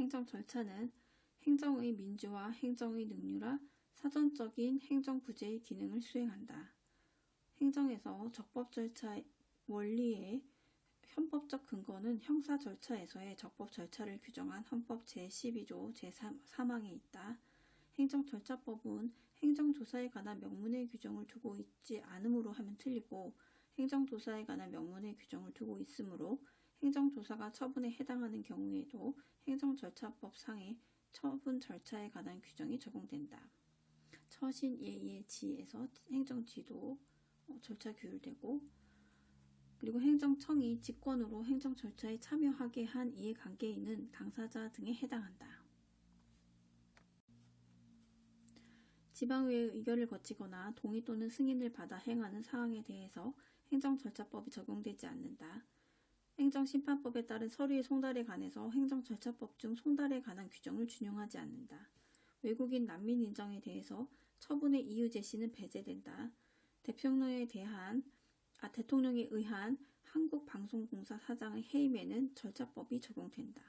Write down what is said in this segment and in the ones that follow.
행정 절차는 행정의 민주화, 행정의 능률화, 사전적인 행정 부재의 기능을 수행한다. 행정에서 적법 절차의 원리의 헌법적 근거는 형사 절차에서의 적법 절차를 규정한 헌법 제12조 제3항에 있다. 행정절차법은 행정조사에 관한 명문의 규정을 두고 있지 않으므로 하면 틀리고, 행정조사에 관한 명문의 규정을 두고 있으므로 행정조사가 처분에 해당하는 경우에도 행정절차법상의 처분 절차에 관한 규정이 적용된다. 처신 예의 지에서 행정지도 절차 규율되고, 그리고 행정청이 직권으로 행정절차에 참여하게 한 이해관계인은 당사자 등에 해당한다. 지방의회의 의결을 거치거나 동의 또는 승인을 받아 행하는 사항에 대해서 행정절차법이 적용되지 않는다. 행정심판법에 따른 서류의 송달에 관해서 행정절차법 중 송달에 관한 규정을 준용하지 않는다. 외국인 난민 인정에 대해서 처분의 이유 제시는 배제된다. 대통령에 의한 한국방송공사 사장의 해임에는 절차법이 적용된다.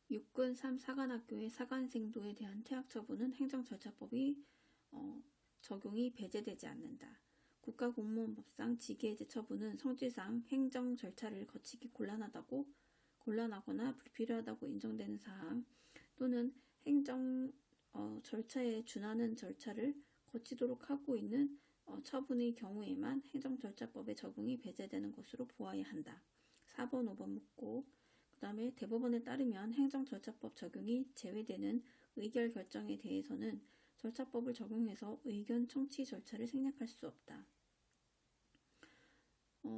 육군 3 사관학교의 사관생도에 대한 퇴학처분은 행정절차법이 적용이 배제되지 않는다. 국가공무원법상 직위해제 처분은 성질상 행정 절차를 거치기 곤란하거나 불필요하다고 인정되는 사항 또는 행정 절차에 준하는 절차를 거치도록 하고 있는 처분의 경우에만 행정절차법의 적용이 배제되는 것으로 보아야 한다. 4번, 5번 묻고, 그 다음에 대법원에 따르면 행정절차법 적용이 제외되는 의결 결정에 대해서는 절차법을 적용해서 의견 청취 절차를 생략할 수 없다.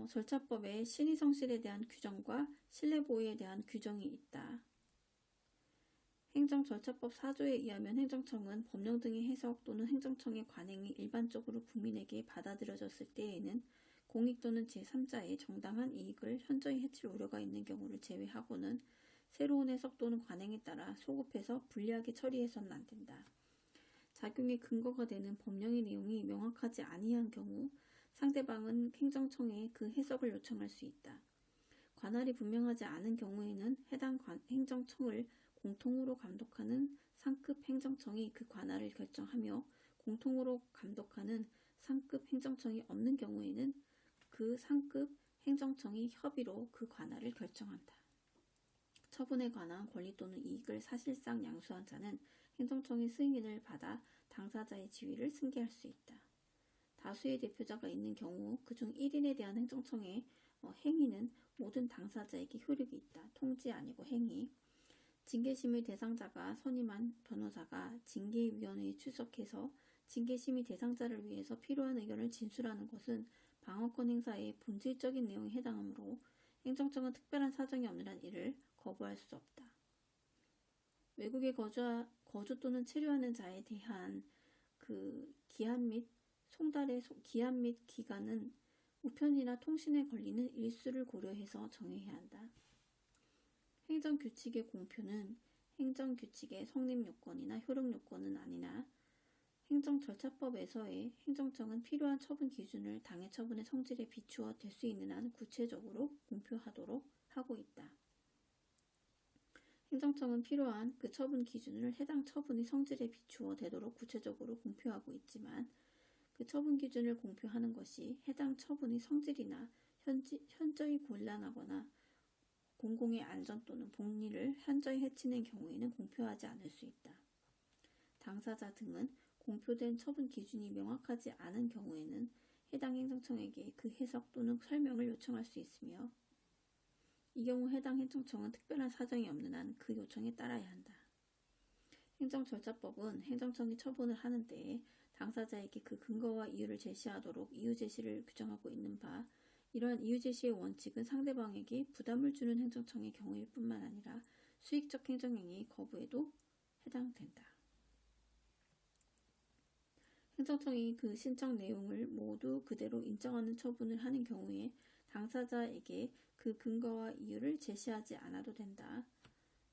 절차법에 신의성실에 대한 규정과 신뢰보호에 대한 규정이 있다. 행정절차법 4조에 의하면 행정청은 법령 등의 해석 또는 행정청의 관행이 일반적으로 국민에게 받아들여졌을 때에는 공익 또는 제3자의 정당한 이익을 현저히 해칠 우려가 있는 경우를 제외하고는 새로운 해석 또는 관행에 따라 소급해서 불리하게 처리해서는 안 된다. 작용의 근거가 되는 법령의 내용이 명확하지 아니한 경우 상대방은 행정청에 그 해석을 요청할 수 있다. 관할이 분명하지 않은 경우에는 해당 행정청을 공통으로 감독하는 상급 행정청이 그 관할을 결정하며, 공통으로 감독하는 상급 행정청이 없는 경우에는 그 상급 행정청이 협의로 그 관할을 결정한다. 처분에 관한 권리 또는 이익을 사실상 양수한 자는 행정청의 승인을 받아 당사자의 지위를 승계할 수 있다. 다수의 대표자가 있는 경우 그중 1인에 대한 행정청의 행위는 모든 당사자에게 효력이 있다. 통지 아니고 행위. 징계심의 대상자가 선임한 변호사가 징계위원회에 출석해서 징계심의 대상자를 위해서 필요한 의견을 진술하는 것은 방어권 행사의 본질적인 내용에 해당하므로 행정청은 특별한 사정이 없는 한 이를 거부할 수 없다. 외국에 거주 또는 체류하는 자에 대한 그 기한 및 송달의 기한 및 기간은 우편이나 통신에 걸리는 일수를 고려해서 정해야 한다. 행정규칙의 공표는 행정규칙의 성립요건이나 효력요건은 아니나 행정절차법에서의 행정청은 필요한 처분 기준을 당해 처분의 성질에 비추어 될 수 있는 한 구체적으로 공표하도록 하고 있다. 행정청은 필요한 그 처분 기준을 해당 처분의 성질에 비추어 되도록 구체적으로 공표하고 있지만, 그 처분 기준을 공표하는 것이 해당 처분의 성질이나 현저히 곤란하거나 공공의 안전 또는 복리를 현저히 해치는 경우에는 공표하지 않을 수 있다. 당사자 등은 공표된 처분 기준이 명확하지 않은 경우에는 해당 행정청에게 그 해석 또는 설명을 요청할 수 있으며, 이 경우 해당 행정청은 특별한 사정이 없는 한 그 요청에 따라야 한다. 행정절차법은 행정청이 처분을 하는 때에 당사자에게 그 근거와 이유를 제시하도록 이유 제시를 규정하고 있는 바, 이러한 이유 제시의 원칙은 상대방에게 부담을 주는 행정청의 경우일 뿐만 아니라 수익적 행정행위 거부에도 해당된다. 행정청이 그 신청 내용을 모두 그대로 인정하는 처분을 하는 경우에 당사자에게 그 근거와 이유를 제시하지 않아도 된다.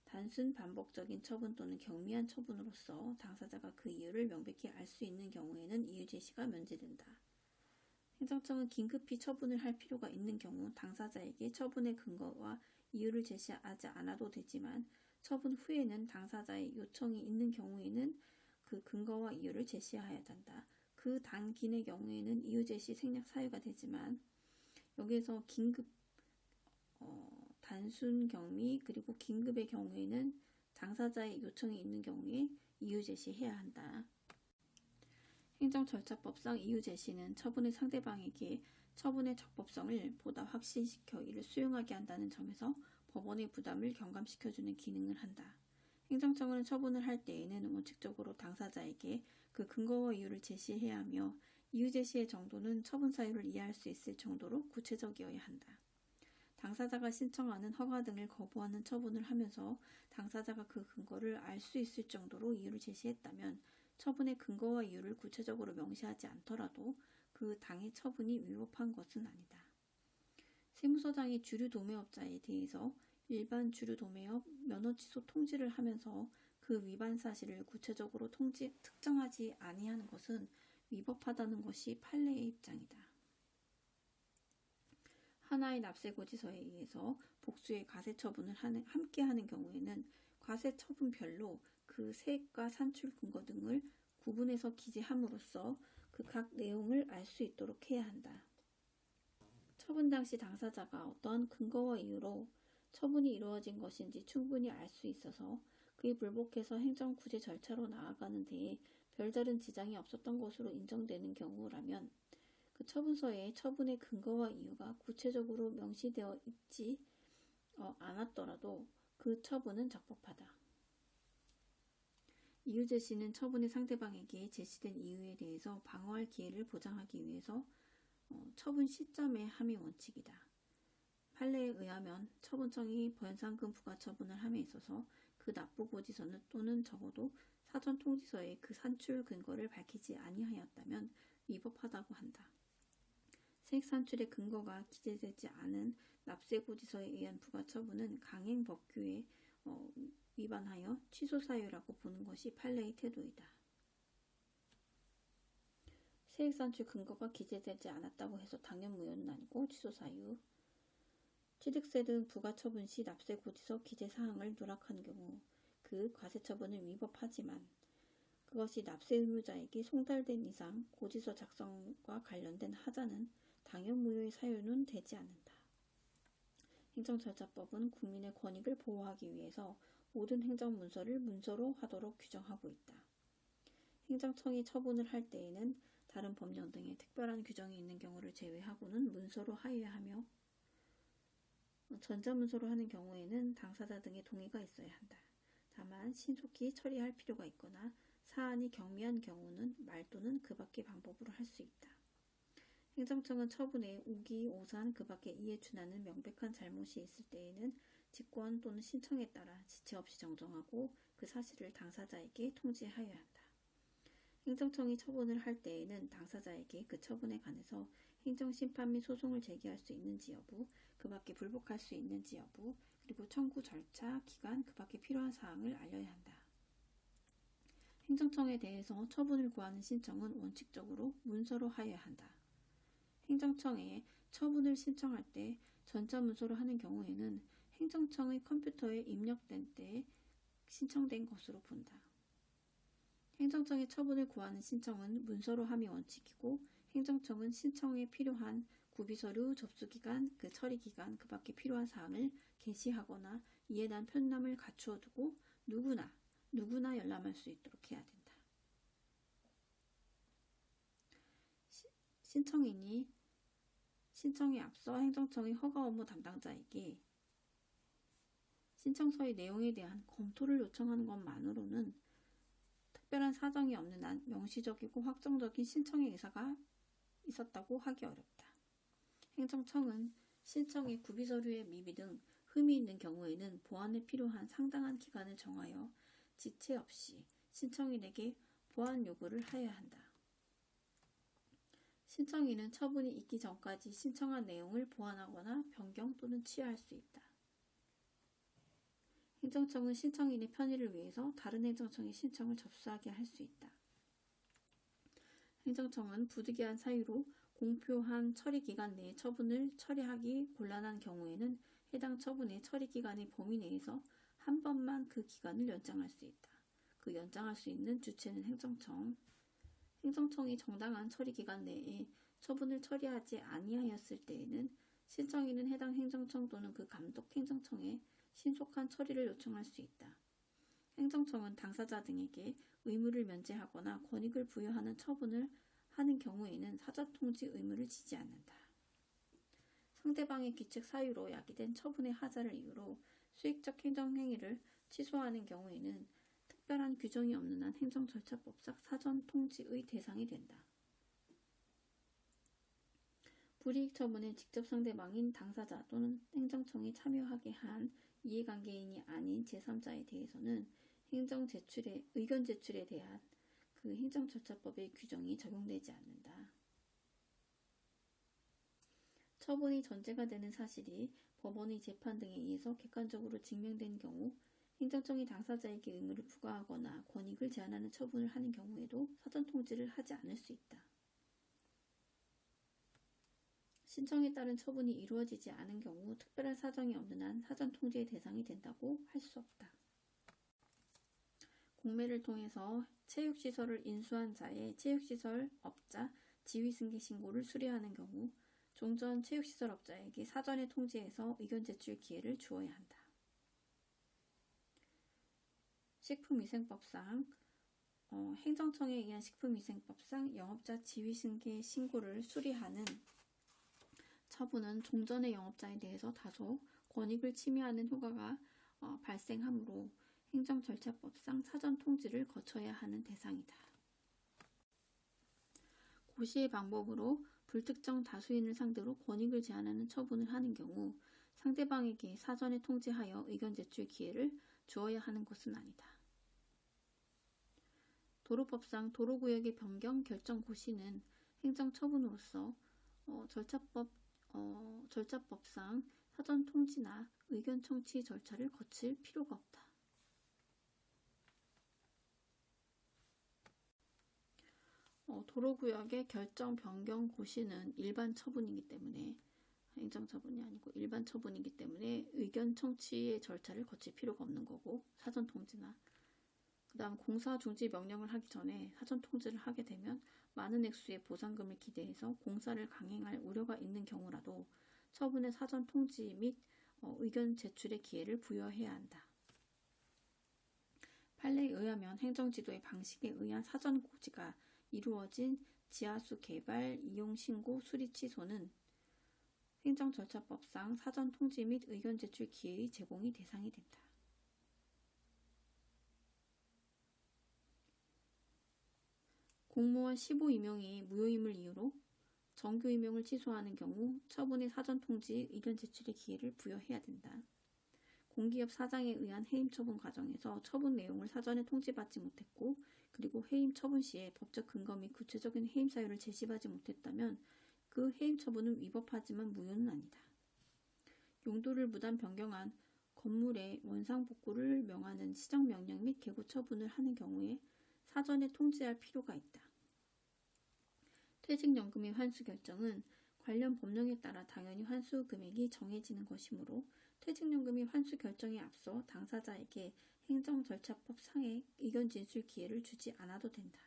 단순 반복적인 처분 또는 경미한 처분으로서 당사자가 그 이유를 명백히 알 수 있는 경우에는 이유 제시가 면제된다. 행정청은 긴급히 처분을 할 필요가 있는 경우 당사자에게 처분의 근거와 이유를 제시하지 않아도 되지만 처분 후에는 당사자의 요청이 있는 경우에는 그 근거와 이유를 제시해야 한다. 그 단기의 경우에는 이유 제시 생략 사유가 되지만 여기에서 긴급, 단순 경미 그리고 긴급의 경우에는 당사자의 요청이 있는 경우에 이유 제시해야 한다. 행정절차법상 이유 제시는 처분의 상대방에게 처분의 적법성을 보다 확신시켜 이를 수용하게 한다는 점에서 법원의 부담을 경감시켜주는 기능을 한다. 행정청은 처분을 할 때에는 원칙적으로 당사자에게 그 근거와 이유를 제시해야 하며 이유 제시의 정도는 처분 사유를 이해할 수 있을 정도로 구체적이어야 한다. 당사자가 신청하는 허가 등을 거부하는 처분을 하면서 당사자가 그 근거를 알 수 있을 정도로 이유를 제시했다면 처분의 근거와 이유를 구체적으로 명시하지 않더라도 그 당의 처분이 위법한 것은 아니다. 세무서장이 주류도매업자에 대해서 일반 주류도매업 면허 취소 통지를 하면서 그 위반 사실을 구체적으로 특정하지 아니하는 것은 위법하다는 것이 판례의 입장이다. 하나의 납세고지서에 의해서 복수의 과세처분을 함께하는 경우에는 과세처분별로 그 세액과 산출 근거 등을 구분해서 기재함으로써 그 각 내용을 알 수 있도록 해야 한다. 처분 당시 당사자가 어떤 근거와 이유로 처분이 이루어진 것인지 충분히 알 수 있어서 그에 불복해서 행정구제 절차로 나아가는 데에 별다른 지장이 없었던 것으로 인정되는 경우라면 그 처분서에 처분의 근거와 이유가 구체적으로 명시되어 있지 않았더라도 그 처분은 적법하다. 이유 제시는 처분의 상대방에게 제시된 이유에 대해서 방어할 기회를 보장하기 위해서 처분 시점에 함의 원칙이다. 판례에 의하면 처분청이 변상금 부과 처분을 함에 있어서 그 납부고지서는 또는 적어도 사전 통지서에 그 산출 근거를 밝히지 아니하였다면 위법하다고 한다. 세액 산출의 근거가 기재되지 않은 납세고지서에 의한 부과처분은 강행법규에 위반하여 취소사유라고 보는 것이 판례의 태도이다. 세액 산출 근거가 기재되지 않았다고 해서 당연무효는 아니고 취소사유. 취득세 등 부과처분 시 납세고지서 기재사항을 누락한 경우 그 과세처분은 위법하지만 그것이 납세의무자에게 송달된 이상 고지서 작성과 관련된 하자는 당연무효의 사유는 되지 않는다. 행정절차법은 국민의 권익을 보호하기 위해서 모든 행정문서를 문서로 하도록 규정하고 있다. 행정청이 처분을 할 때에는 다른 법령 등의 특별한 규정이 있는 경우를 제외하고는 문서로 하여야 하며 전자문서로 하는 경우에는 당사자 등의 동의가 있어야 한다. 다만 신속히 처리할 필요가 있거나 사안이 경미한 경우는 말 또는 그 밖의 방법으로 할 수 있다. 행정청은 처분에 오기, 오산, 그 밖에 이에 준하는 명백한 잘못이 있을 때에는 직권 또는 신청에 따라 지체 없이 정정하고 그 사실을 당사자에게 통지하여야 한다. 행정청이 처분을 할 때에는 당사자에게 그 처분에 관해서 행정심판 및 소송을 제기할 수 있는지 여부, 그 밖에 불복할 수 있는지 여부, 그리고 청구 절차, 기간, 그 밖에 필요한 사항을 알려야 한다. 행정청에 대해서 처분을 구하는 신청은 원칙적으로 문서로 하여야 한다. 행정청에 처분을 신청할 때 전자문서로 하는 경우에는 행정청의 컴퓨터에 입력된 때 신청된 것으로 본다. 행정청에 처분을 구하는 신청은 문서로 함이 원칙이고 행정청은 신청에 필요한 구비서류, 접수기간, 그 처리기간, 그 밖에 필요한 사항을 게시하거나 이에 대한 편람을 갖추어 두고 누구나 열람할 수 있도록 해야 된다. 신청에 앞서 행정청의 허가 업무 담당자에게 신청서의 내용에 대한 검토를 요청하는 것만으로는 특별한 사정이 없는 한 명시적이고 확정적인 신청의 의사가 있었다고 하기 어렵다. 행정청은 신청의 구비서류의 미비 등 흠이 있는 경우에는 보완에 필요한 상당한 기간을 정하여 지체 없이 신청인에게 보완 요구를 하여야 한다. 신청인은 처분이 있기 전까지 신청한 내용을 보완하거나 변경 또는 취하할 수 있다. 행정청은 신청인의 편의를 위해서 다른 행정청의 신청을 접수하게 할 수 있다. 행정청은 부득이한 사유로 공표한 처리기간 내에 처분을 처리하기 곤란한 경우에는 해당 처분의 처리기간의 범위 내에서 한 번만 그 기간을 연장할 수 있다. 그 연장할 수 있는 주체는 행정청. 행정청이 정당한 처리기간 내에 처분을 처리하지 아니하였을 때에는 신청인은 해당 행정청 또는 그 감독 행정청에 신속한 처리를 요청할 수 있다. 행정청은 당사자 등에게 의무를 면제하거나 권익을 부여하는 처분을 하는 경우에는 사전통지 의무를 지지 않는다. 상대방의 규칙 사유로 야기된 처분의 하자를 이유로 수익적 행정행위를 취소하는 경우에는 특별한 규정이 없는 한 행정절차법상 사전통지의 대상이 된다. 불이익 처분에 직접 상대방인 당사자 또는 행정청이 참여하게 한 이해관계인이 아닌 제3자에 대해서는 의견 제출에 대한 그 행정절차법의 규정이 적용되지 않는다. 처분이 전제가 되는 사실이 법원의 재판 등에 의해서 객관적으로 증명된 경우 행정청이 당사자에게 의무를 부과하거나 권익을 제한하는 처분을 하는 경우에도 사전통지를 하지 않을 수 있다. 신청에 따른 처분이 이루어지지 않은 경우 특별한 사정이 없는 한 사전통지의 대상이 된다고 할 수 없다. 공매를 통해서 체육시설을 인수한 자의 체육시설 업자 지위승계 신고를 수리하는 경우 종전 체육시설 업자에게 사전에 통지해서 의견 제출 기회를 주어야 한다. 식품위생법상 행정청에 의한 식품위생법상 영업자 지위승계 신고를 수리하는 처분은 종전의 영업자에 대해서 다소 권익을 침해하는 효과가 발생하므로 행정절차법상 사전통지를 거쳐야 하는 대상이다. 고시의 방법으로 불특정 다수인을 상대로 권익을 제한하는 처분을 하는 경우 상대방에게 사전에 통지하여 의견 제출 기회를 주어야 하는 것은 아니다. 도로법상 도로구역의 변경 결정 고시는 행정처분으로서 절차법상 사전통지나 의견 청취 절차를 거칠 필요가 없다. 도로구역의 결정 변경 고시는 일반 처분이기 때문에 행정처분이 아니고 일반 처분이기 때문에 의견 청취의 절차를 거칠 필요가 없는 거고 사전통지나 그 다음 공사 중지 명령을 하기 전에 사전통지를 하게 되면 많은 액수의 보상금을 기대해서 공사를 강행할 우려가 있는 경우라도 처분의 사전통지 및 의견 제출의 기회를 부여해야 한다. 판례에 의하면 행정지도의 방식에 의한 사전고지가 이루어진 지하수 개발, 이용 신고, 수리 취소는 행정절차법상 사전통지 및 의견 제출 기회의 제공이 대상이 된다. 공무원 15임용이 무효임을 이유로 정규 임용을 취소하는 경우 처분의 사전통지 의견 제출의 기회를 부여해야 된다. 공기업 사장에 의한 해임 처분 과정에서 처분 내용을 사전에 통지받지 못했고 그리고 해임 처분 시에 법적 근거 및 구체적인 해임 사유를 제시하지 못했다면 그 해임 처분은 위법하지만 무효는 아니다. 용도를 무단 변경한 건물의 원상 복구를 명하는 시정명령 및 개고 처분을 하는 경우에 사전에 통지할 필요가 있다. 퇴직연금의 환수 결정은 관련 법령에 따라 당연히 환수 금액이 정해지는 것이므로 퇴직연금의 환수 결정에 앞서 당사자에게 행정절차법 상의 의견 진술 기회를 주지 않아도 된다.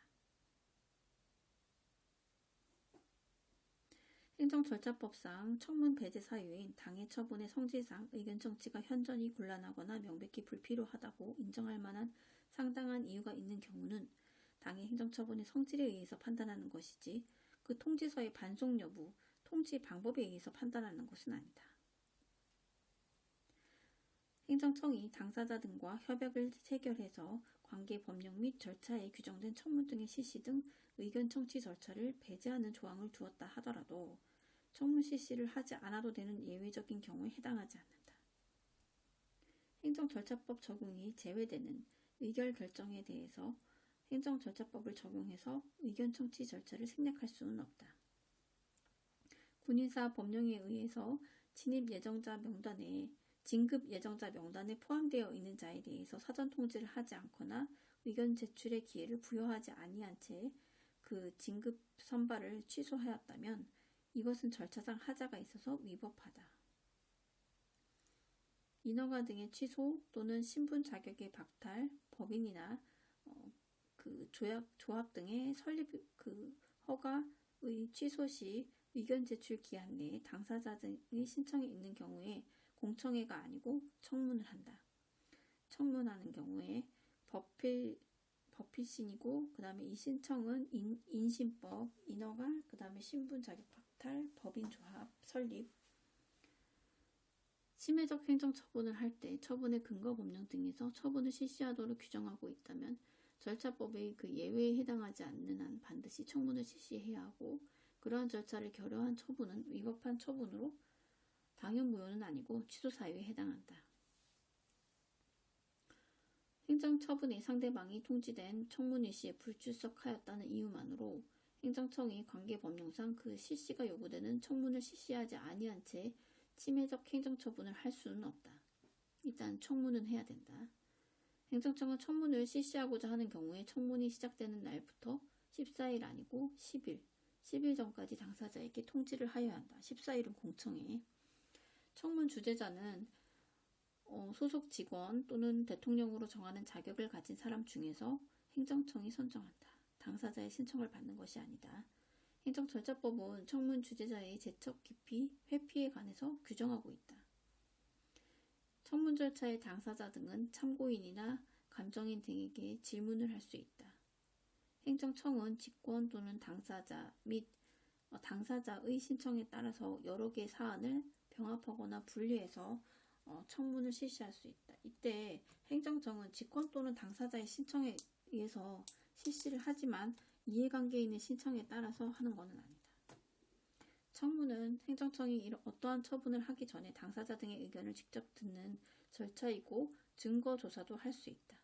행정절차법상 청문 배제 사유인 당해 처분의 성질상 의견 청취가 현저히 곤란하거나 명백히 불필요하다고 인정할 만한 상당한 이유가 있는 경우는 당해 행정처분의 성질에 의해서 판단하는 것이지 그 통지서의 반송 여부, 통지 방법에 의해서 판단하는 것은 아니다. 행정청이 당사자 등과 협약을 체결해서 관계 법령 및 절차에 규정된 청문 등의 실시 등 의견 청취 절차를 배제하는 조항을 두었다 하더라도 청문 실시를 하지 않아도 되는 예외적인 경우에 해당하지 않는다. 행정절차법 적용이 제외되는 의결 결정에 대해서 행정절차법을 적용해서 의견 청취 절차를 생략할 수는 없다. 군인사 법령에 의해서 진급 예정자 명단에 포함되어 있는 자에 대해서 사전 통지를 하지 않거나 의견 제출의 기회를 부여하지 아니한 채 그 진급 선발을 취소하였다면 이것은 절차상 하자가 있어서 위법하다. 인허가 등의 취소 또는 신분 자격의 박탈, 법인이나 조합 등의 설립 허가의 취소 시 의견 제출 기한 내에 당사자 등의 신청이 있는 경우에 공청회가 아니고 청문을 한다. 청문하는 경우에 법필신이고 그 다음에 이 신청은 인신법, 인허가, 그 다음에 신분 자격 박탈, 법인 조합 설립. 심해적 행정 처분을 할 때 처분의 근거 법령 등에서 처분을 실시하도록 규정하고 있다면 절차법의 그 예외에 해당하지 않는 한 반드시 청문을 실시해야 하고, 그러한 절차를 결여한 처분은 위법한 처분으로 당연무효는 아니고 취소 사유에 해당한다. 행정처분의 상대방이 통지된 청문 일시에 불출석하였다는 이유만으로 행정청이 관계법령상 그 실시가 요구되는 청문을 실시하지 아니한 채 침해적 행정처분을 할 수는 없다. 일단 청문은 해야 된다. 행정청은 청문을 실시하고자 하는 경우에 청문이 시작되는 날부터 14일 아니고 10일 전까지 당사자에게 통지를 하여야 한다. 14일은 공청회. 청문 주재자는 소속 직원 또는 대통령으로 정하는 자격을 가진 사람 중에서 행정청이 선정한다. 당사자의 신청을 받는 것이 아니다. 행정절차법은 청문 주재자의 제척 기피, 회피에 관해서 규정하고 있다. 청문 절차의 당사자 등은 참고인이나 감정인 등에게 질문을 할 수 있다. 행정청은 직권 또는 당사자 및 당사자의 신청에 따라서 여러 개의 사안을 병합하거나 분리해서 청문을 실시할 수 있다. 이때 행정청은 직권 또는 당사자의 신청에 의해서 실시를 하지만 이해관계인의 신청에 따라서 하는 것은 아니다. 청문은 행정청이 어떠한 처분을 하기 전에 당사자 등의 의견을 직접 듣는 절차이고 증거 조사도 할 수 있다.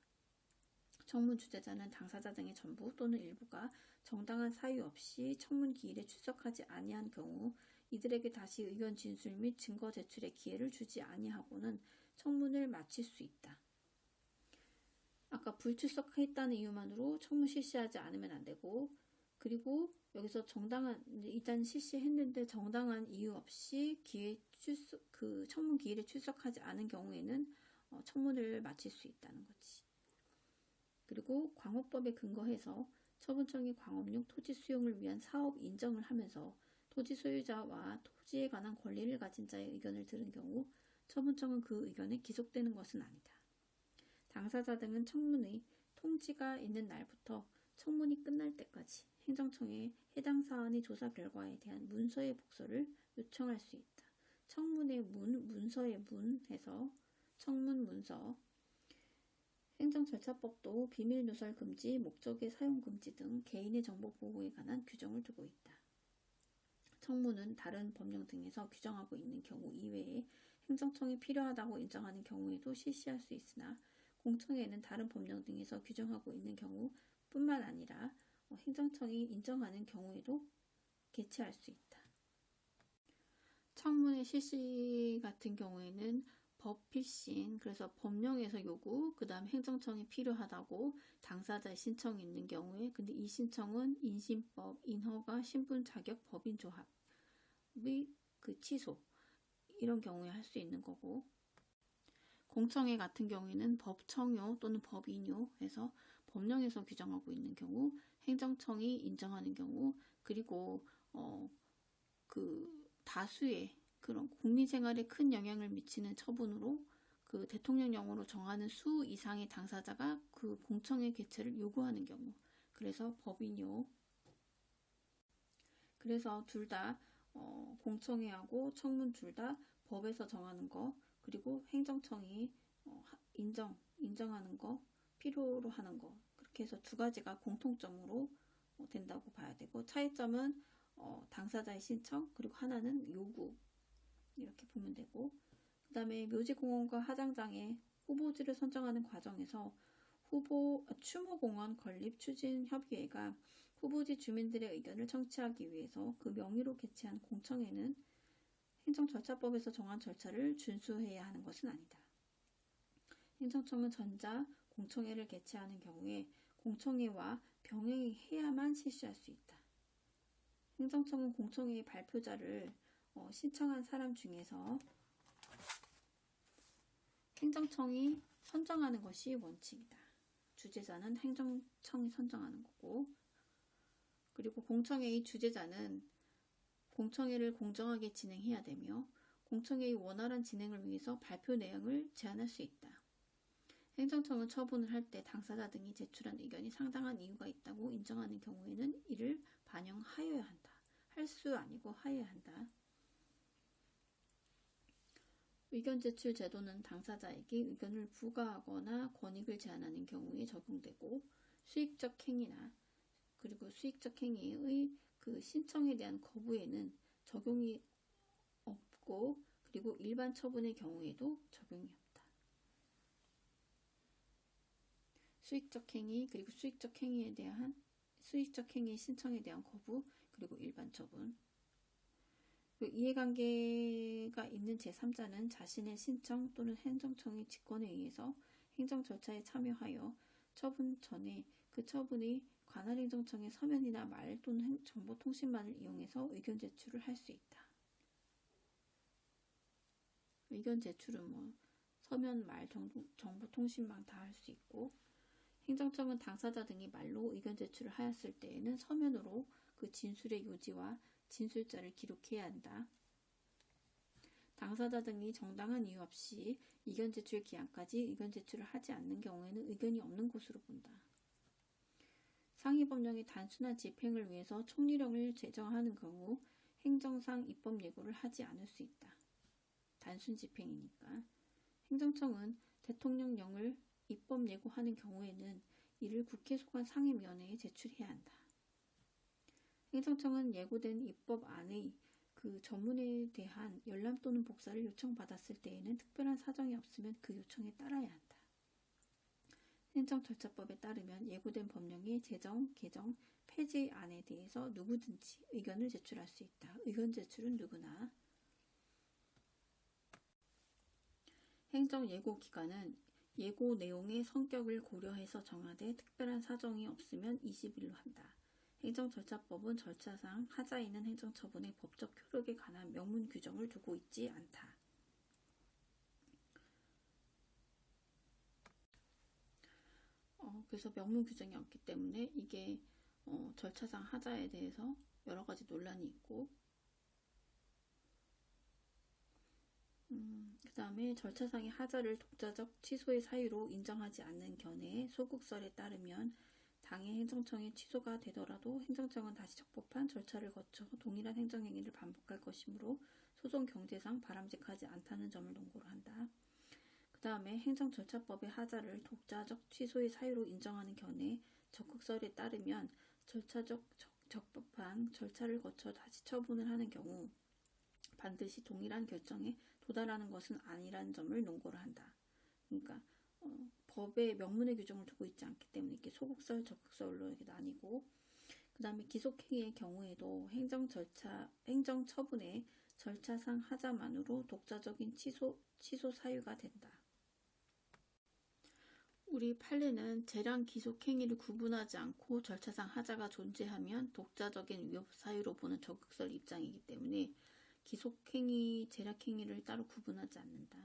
청문 주재자는 당사자 등의 전부 또는 일부가 정당한 사유 없이 청문 기일에 출석하지 아니한 경우 이들에게 다시 의견 진술 및 증거 제출의 기회를 주지 아니하고는 청문을 마칠 수 있다. 아까 불출석했다는 이유만으로 청문 실시하지 않으면 안 되고, 그리고 여기서 일단 실시했는데 정당한 이유 없이 청문 기일에 출석하지 않은 경우에는 청문을 마칠 수 있다는 거지. 그리고 광업법에 근거해서 처분청이 광업용 토지 수용을 위한 사업 인정을 하면서 토지 소유자와 토지에 관한 권리를 가진 자의 의견을 들은 경우 처분청은 그 의견에 기속되는 것은 아니다. 당사자 등은 청문의 통지가 있는 날부터 청문이 끝날 때까지 행정청에 해당 사안의 조사 결과에 대한 문서의 복서를 요청할 수 있다. 청문의 문서의 문해서 청문 문서. 행정절차법도 비밀 누설 금지, 목적의 사용 금지 등 개인의 정보 보호에 관한 규정을 두고 있다. 청문은 다른 법령 등에서 규정하고 있는 경우 이외에 행정청이 필요하다고 인정하는 경우에도 실시할 수 있으나 공청회는 다른 법령 등에서 규정하고 있는 경우뿐만 아니라 행정청이 인정하는 경우에도 개최할 수 있다. 청문회 실시 같은 경우에는 법필신, 그래서 법령에서 요구, 그 다음 행정청이 필요하다고 당사자의 신청이 있는 경우에, 근데 이 신청은 인신법, 인허가, 신분 자격, 법인 조합의 그 취소, 이런 경우에 할 수 있는 거고, 공청회 같은 경우에는 법청요 또는 법인요해서 법령에서 규정하고 있는 경우, 행정청이 인정하는 경우, 그리고 그 다수의 그런 국민 생활에 큰 영향을 미치는 처분으로 그 대통령령으로 정하는 수 이상의 당사자가 그 공청회 개최를 요구하는 경우, 그래서 법인요. 그래서 둘 다 공청회하고 청문 둘 다 법에서 정하는 거, 그리고 행정청이 인정하는 거, 필요로 하는 거, 그렇게 해서 두 가지가 공통점으로 된다고 봐야 되고, 차이점은 당사자의 신청, 그리고 하나는 요구, 이렇게 보면 되고, 그 다음에 묘지공원과 하장장의 후보지를 선정하는 과정에서 추모공원 건립 추진협의회가 후보지 주민들의 의견을 청취하기 위해서 그 명의로 개최한 공청회는 행정절차법에서 정한 절차를 준수해야 하는 것은 아니다. 행정청은 전자 공청회를 개최하는 경우에 공청회와 병행해야만 실시할 수 있다. 행정청은 공청회의 발표자를 신청한 사람 중에서 행정청이 선정하는 것이 원칙이다. 주재자는 행정청이 선정하는 거고, 그리고 공청회의 주재자는 공청회를 공정하게 진행해야 되며 공청회의 원활한 진행을 위해서 발표 내용을 제안할 수 있다. 행정청은 처분을 할 때 당사자 등이 제출한 의견이 상당한 이유가 있다고 인정하는 경우에는 이를 반영하여야 한다. 할 수 아니고 하여야 한다. 의견 제출 제도는 당사자에게 의견을 부과하거나 권익을 제한하는 경우에 적용되고 수익적 행위나 그리고 수익적 행위의 그 신청에 대한 거부에는 적용이 없고 그리고 일반 처분의 경우에도 적용이 없다. 수익적 행위 그리고 수익적 행위에 대한 수익적 행위 신청에 대한 거부 그리고 일반 처분. 이해관계가 있는 제3자는 자신의 신청 또는 행정청의 직권에 의해서 행정 절차에 참여하여 처분 전에 그 처분의 관할 행정청의 서면이나 말 또는 정보통신망을 이용해서 의견 제출을 할 수 있다. 의견 제출은 서면, 말, 정보통신망 다 할 수 있고 행정청은 당사자 등이 말로 의견 제출을 하였을 때에는 서면으로 그 진술의 요지와 진술자를 기록해야 한다. 당사자 등이 정당한 이유 없이 의견 제출 기한까지 의견 제출을 하지 않는 경우에는 의견이 없는 것으로 본다. 상위법령의 단순한 집행을 위해서 총리령을 제정하는 경우 행정상 입법 예고를 하지 않을 수 있다. 단순 집행이니까. 행정청은 대통령령을 입법 예고하는 경우에는 이를 국회 소관 상임위원회에 제출해야 한다. 행정청은 예고된 입법안의 그 전문에 대한 열람 또는 복사를 요청받았을 때에는 특별한 사정이 없으면 그 요청에 따라야 한다. 행정절차법에 따르면 예고된 법령의 제정, 개정, 폐지안에 대해서 누구든지 의견을 제출할 수 있다. 의견 제출은 누구나. 행정 예고 기간은 예고 내용의 성격을 고려해서 정하되 특별한 사정이 없으면 20일로 한다. 행정절차법은 절차상 하자 있는 행정처분의 법적 효력에 관한 명문 규정을 두고 있지 않다. 그래서 명문 규정이 없기 때문에 이게 절차상 하자에 대해서 여러 가지 논란이 있고 그 다음에 절차상의 하자를 독자적 취소의 사유로 인정하지 않는 견해에 소국설에 따르면 당의 행정청이 취소가 되더라도 행정청은 다시 적법한 절차를 거쳐 동일한 행정행위를 반복할 것이므로 소송 경제상 바람직하지 않다는 점을 논고를 한다. 그 다음에 행정절차법의 하자를 독자적 취소의 사유로 인정하는 견해 적극설에 따르면 절차적 적법한 절차를 거쳐 다시 처분을 하는 경우 반드시 동일한 결정에 도달하는 것은 아니라는 점을 논고를 한다. 그러니까 법에 명문의 규정을 두고 있지 않기 때문에 이렇게 소극설, 적극설로 이렇게 나뉘고 그 다음에 기속행위의 경우에도 행정처분의 절차상 하자만으로 독자적인 취소 사유가 된다. 우리 판례는 재량 기속행위를 구분하지 않고 절차상 하자가 존재하면 독자적인 위법 사유로 보는 적극설 입장이기 때문에 기속행위, 재량행위를 따로 구분하지 않는다.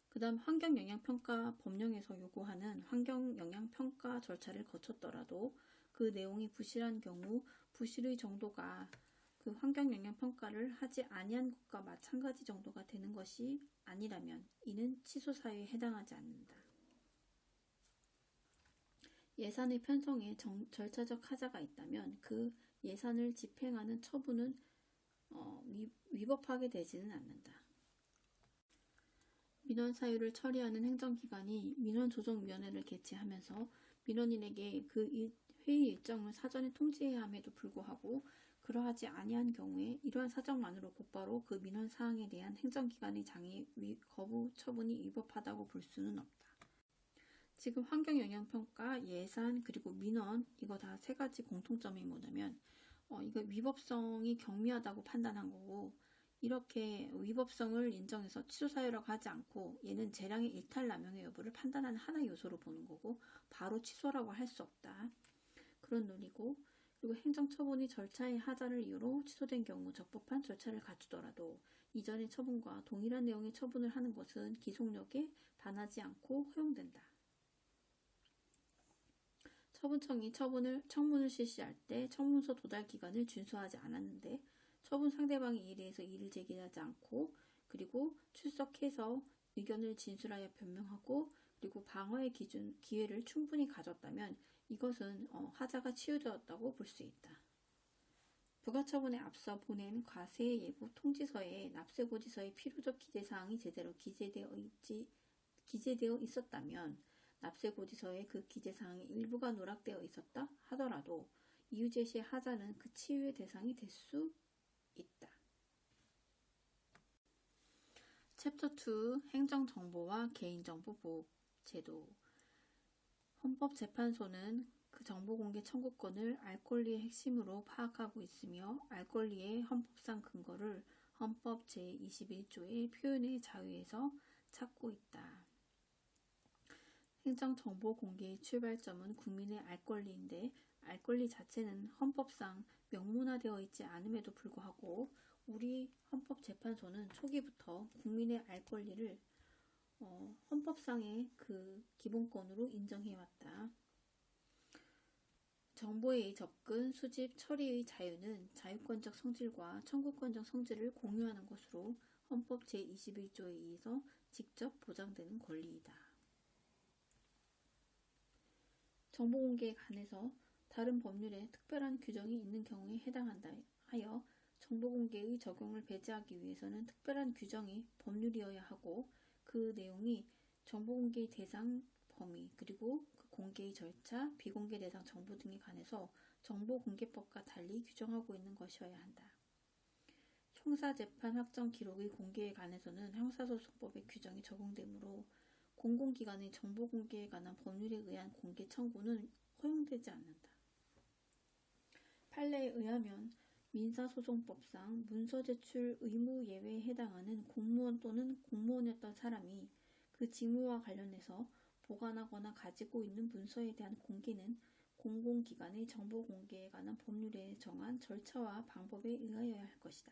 그 다음 환경영향평가 법령에서 요구하는 환경영향평가 절차를 거쳤더라도 그 내용이 부실한 경우 부실의 정도가 그 환경영향평가를 하지 아니한 것과 마찬가지 정도가 되는 것이 아니라면 이는 취소사유에 해당하지 않는다. 예산의 편성에 절차적 하자가 있다면 그 예산을 집행하는 처분은 위법하게 되지는 않는다. 민원 사유를 처리하는 행정기관이 민원조정위원회를 개최하면서 민원인에게 그 회의 일정을 사전에 통지해야 함에도 불구하고 그러하지 아니한 경우에 이러한 사정만으로 곧바로 그 민원 사항에 대한 행정기관의 장애 거부 처분이 위법하다고 볼 수는 없다. 지금 환경영향평가, 예산, 그리고 민원 이거 다 세 가지 공통점이 뭐냐면 이거 위법성이 경미하다고 판단한 거고 이렇게 위법성을 인정해서 취소사유라고 하지 않고 얘는 재량의 일탈남용의 여부를 판단하는 하나의 요소로 보는 거고 바로 취소라고 할 수 없다. 그런 논리고 그리고 행정처분이 절차의 하자를 이유로 취소된 경우 적법한 절차를 갖추더라도 이전의 처분과 동일한 내용의 처분을 하는 것은 기속력에 반하지 않고 허용된다. 처분청이 청문을 실시할 때 청문서 도달 기간을 준수하지 않았는데 처분 상대방이 이에 대해서 이의를 제기하지 않고 그리고 출석해서 의견을 진술하여 변명하고 그리고 방어의 기회를 충분히 가졌다면 이것은 하자가 치유되었다고 볼 수 있다. 부가처분에 앞서 보낸 과세 예고 통지서에 납세고지서의 필요적 기재사항이 제대로 기재되어 있었다면 납세고지서에 그 기재사항의 일부가 누락되어 있었다 하더라도 이유 제시의 하자는 그 치유의 대상이 될 수 있다. 챕터 2 행정정보와 개인정보 보호 제도. 헌법재판소는 그 정보공개 청구권을 알 권리의 핵심으로 파악하고 있으며 알 권리의 헌법상 근거를 헌법 제21조의 표현의 자유에서 찾고 있다. 행정정보 공개의 출발점은 국민의 알 권리인데 알 권리 자체는 헌법상 명문화되어 있지 않음에도 불구하고 우리 헌법재판소는 초기부터 국민의 알 권리를 헌법상의 그 기본권으로 인정해왔다. 정보의 접근, 수집, 처리의 자유는 자유권적 성질과 청구권적 성질을 공유하는 것으로 헌법 제21조에 의해서 직접 보장되는 권리이다. 정보공개에 관해서 다른 법률에 특별한 규정이 있는 경우에 해당한다 하여 정보공개의 적용을 배제하기 위해서는 특별한 규정이 법률이어야 하고 그 내용이 정보공개의 대상 범위 그리고 그 공개의 절차, 비공개 대상 정보 등에 관해서 정보공개법과 달리 규정하고 있는 것이어야 한다. 형사재판 확정 기록의 공개에 관해서는 형사소송법의 규정이 적용되므로 공공기관의 정보공개에 관한 법률에 의한 공개 청구는 허용되지 않는다. 판례에 의하면 민사소송법상 문서 제출 의무 예외에 해당하는 공무원 또는 공무원이었던 사람이 그 직무와 관련해서 보관하거나 가지고 있는 문서에 대한 공개는 공공기관의 정보공개에 관한 법률에 정한 절차와 방법에 의하여야 할 것이다.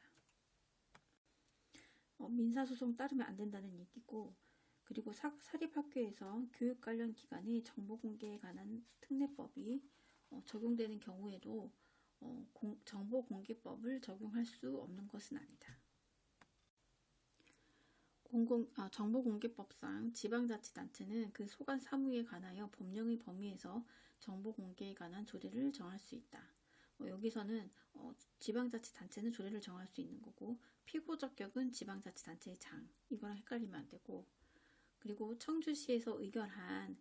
민사소송 따르면 안 된다는 얘기고 그리고 사립학교에서 교육 관련 기관의 정보공개에 관한 특례법이 적용되는 경우에도 정보공개법을 적용할 수 없는 것은 아니다. 정보공개법상 지방자치단체는 그 소관 사무에 관하여 법령의 범위에서 정보공개에 관한 조례를 정할 수 있다. 여기서는 지방자치단체는 조례를 정할 수 있는 거고 피고적격은 지방자치단체의 장 이거랑 헷갈리면 안 되고 그리고 청주시에서 의결한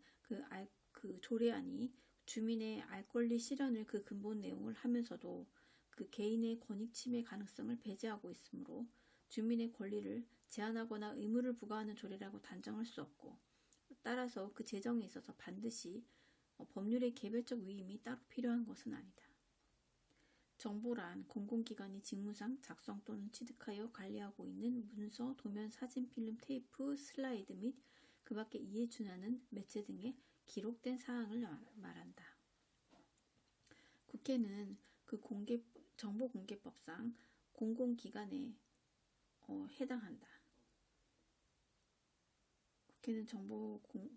그 조례안이 주민의 알 권리 실현을 그 근본 내용을 하면서도 그 개인의 권익 침해 가능성을 배제하고 있으므로 주민의 권리를 제한하거나 의무를 부과하는 조례라고 단정할 수 없고 따라서 그 제정에 있어서 반드시 법률의 개별적 위임이 따로 필요한 것은 아니다. 정보란 공공기관이 직무상 작성 또는 취득하여 관리하고 있는 문서, 도면, 사진, 필름, 테이프, 슬라이드 및 그 밖에 이에 준하는 매체 등의 기록된 사항을 말한다. 국회는 그 정보공개법상 공공기관에 해당한다. 국회는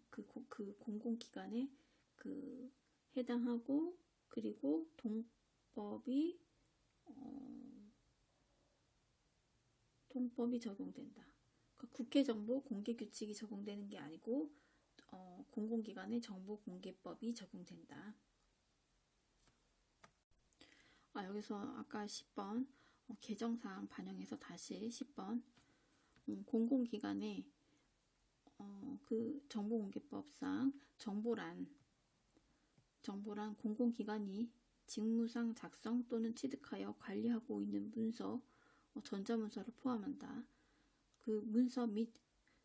그 공공기관에 해당하고 그리고 동법이 적용된다. 국회 정보 공개 규칙이 적용되는 게 아니고 공공기관의 정보공개법이 적용된다. 여기서 아까 10번 개정사항 반영해서 다시 10번 공공기관의 그 정보공개법상 정보란 공공기관이 직무상 작성 또는 취득하여 관리하고 있는 문서, 전자문서를 포함한다. 그 문서 및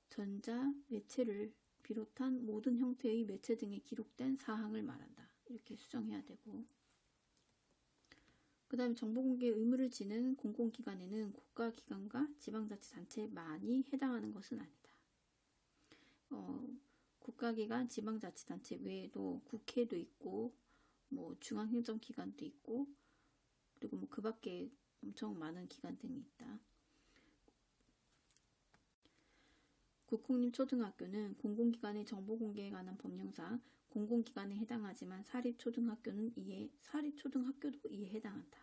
전자 매체를 비롯한 모든 형태의 매체 등에 기록된 사항을 말한다. 이렇게 수정해야 되고 그 다음에 정보공개 의무를 지는 공공기관에는 국가기관과 지방자치단체만이 해당하는 것은 아니다. 국가기관, 지방자치단체 외에도 국회도 있고 뭐 중앙행정기관도 있고, 그리고 뭐 그 밖에 엄청 많은 기관 등이 있다. 국공립초등학교는 공공기관의 정보공개에 관한 법령상 공공기관에 해당하지만 사립초등학교도 이에 해당한다.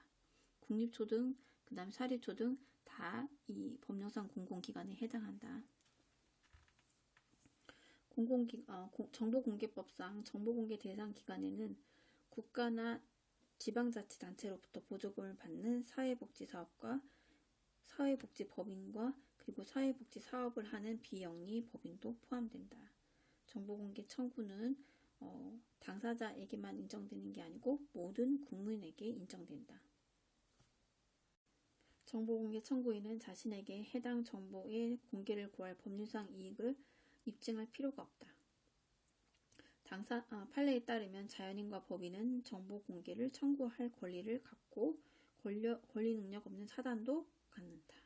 국립초등, 그 다음 사립초등 다 이 법령상 공공기관에 해당한다. 정보공개법상 정보공개 대상 기관에는 국가나 지방자치단체로부터 보조금을 받는 사회복지사업과 사회복지법인과 그리고 사회복지 사업을 하는 비영리 법인도 포함된다. 정보공개 청구는 당사자에게만 인정되는 게 아니고 모든 국민에게 인정된다. 정보공개 청구인은 자신에게 해당 정보의 공개를 구할 법률상 이익을 입증할 필요가 없다. 판례에 따르면 자연인과 법인은 정보 공개를 청구할 권리를 갖고 권리 능력 없는 사단도 갖는다.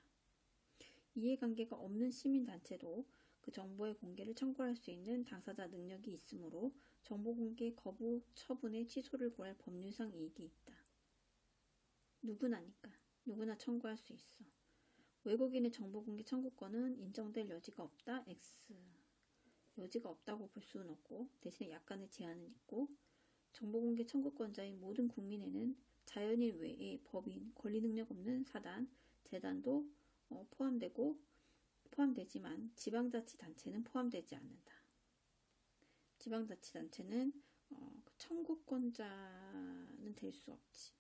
이해관계가 없는 시민단체도 그 정보의 공개를 청구할 수 있는 당사자 능력이 있으므로 정보공개 거부 처분의 취소를 구할 법률상 이익이 있다. 누구나 청구할 수 있어. 외국인의 정보공개 청구권은 인정될 여지가 없다. X. 여지가 없다고 볼 수는 없고 대신에 약간의 제한은 있고, 정보공개 청구권자인 모든 국민에는 자연인 외에 법인, 권리능력 없는 사단, 재단도 포함되지만 지방자치단체는 포함되지 않는다. 지방자치단체는 청구권자는 될 수 없지.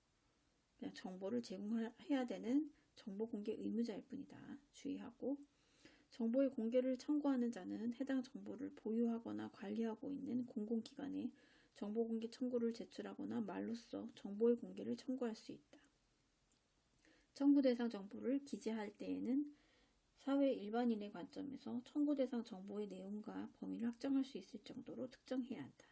그냥 정보를 제공해야 되는 정보공개 의무자일 뿐이다. 주의하고, 정보의 공개를 청구하는 자는 해당 정보를 보유하거나 관리하고 있는 공공기관에 정보공개 청구를 제출하거나 말로써 정보의 공개를 청구할 수 있다. 청구 대상 정보를 기재할 때에는 사회 일반인의 관점에서 청구 대상 정보의 내용과 범위를 확정할 수 있을 정도로 특정해야 한다.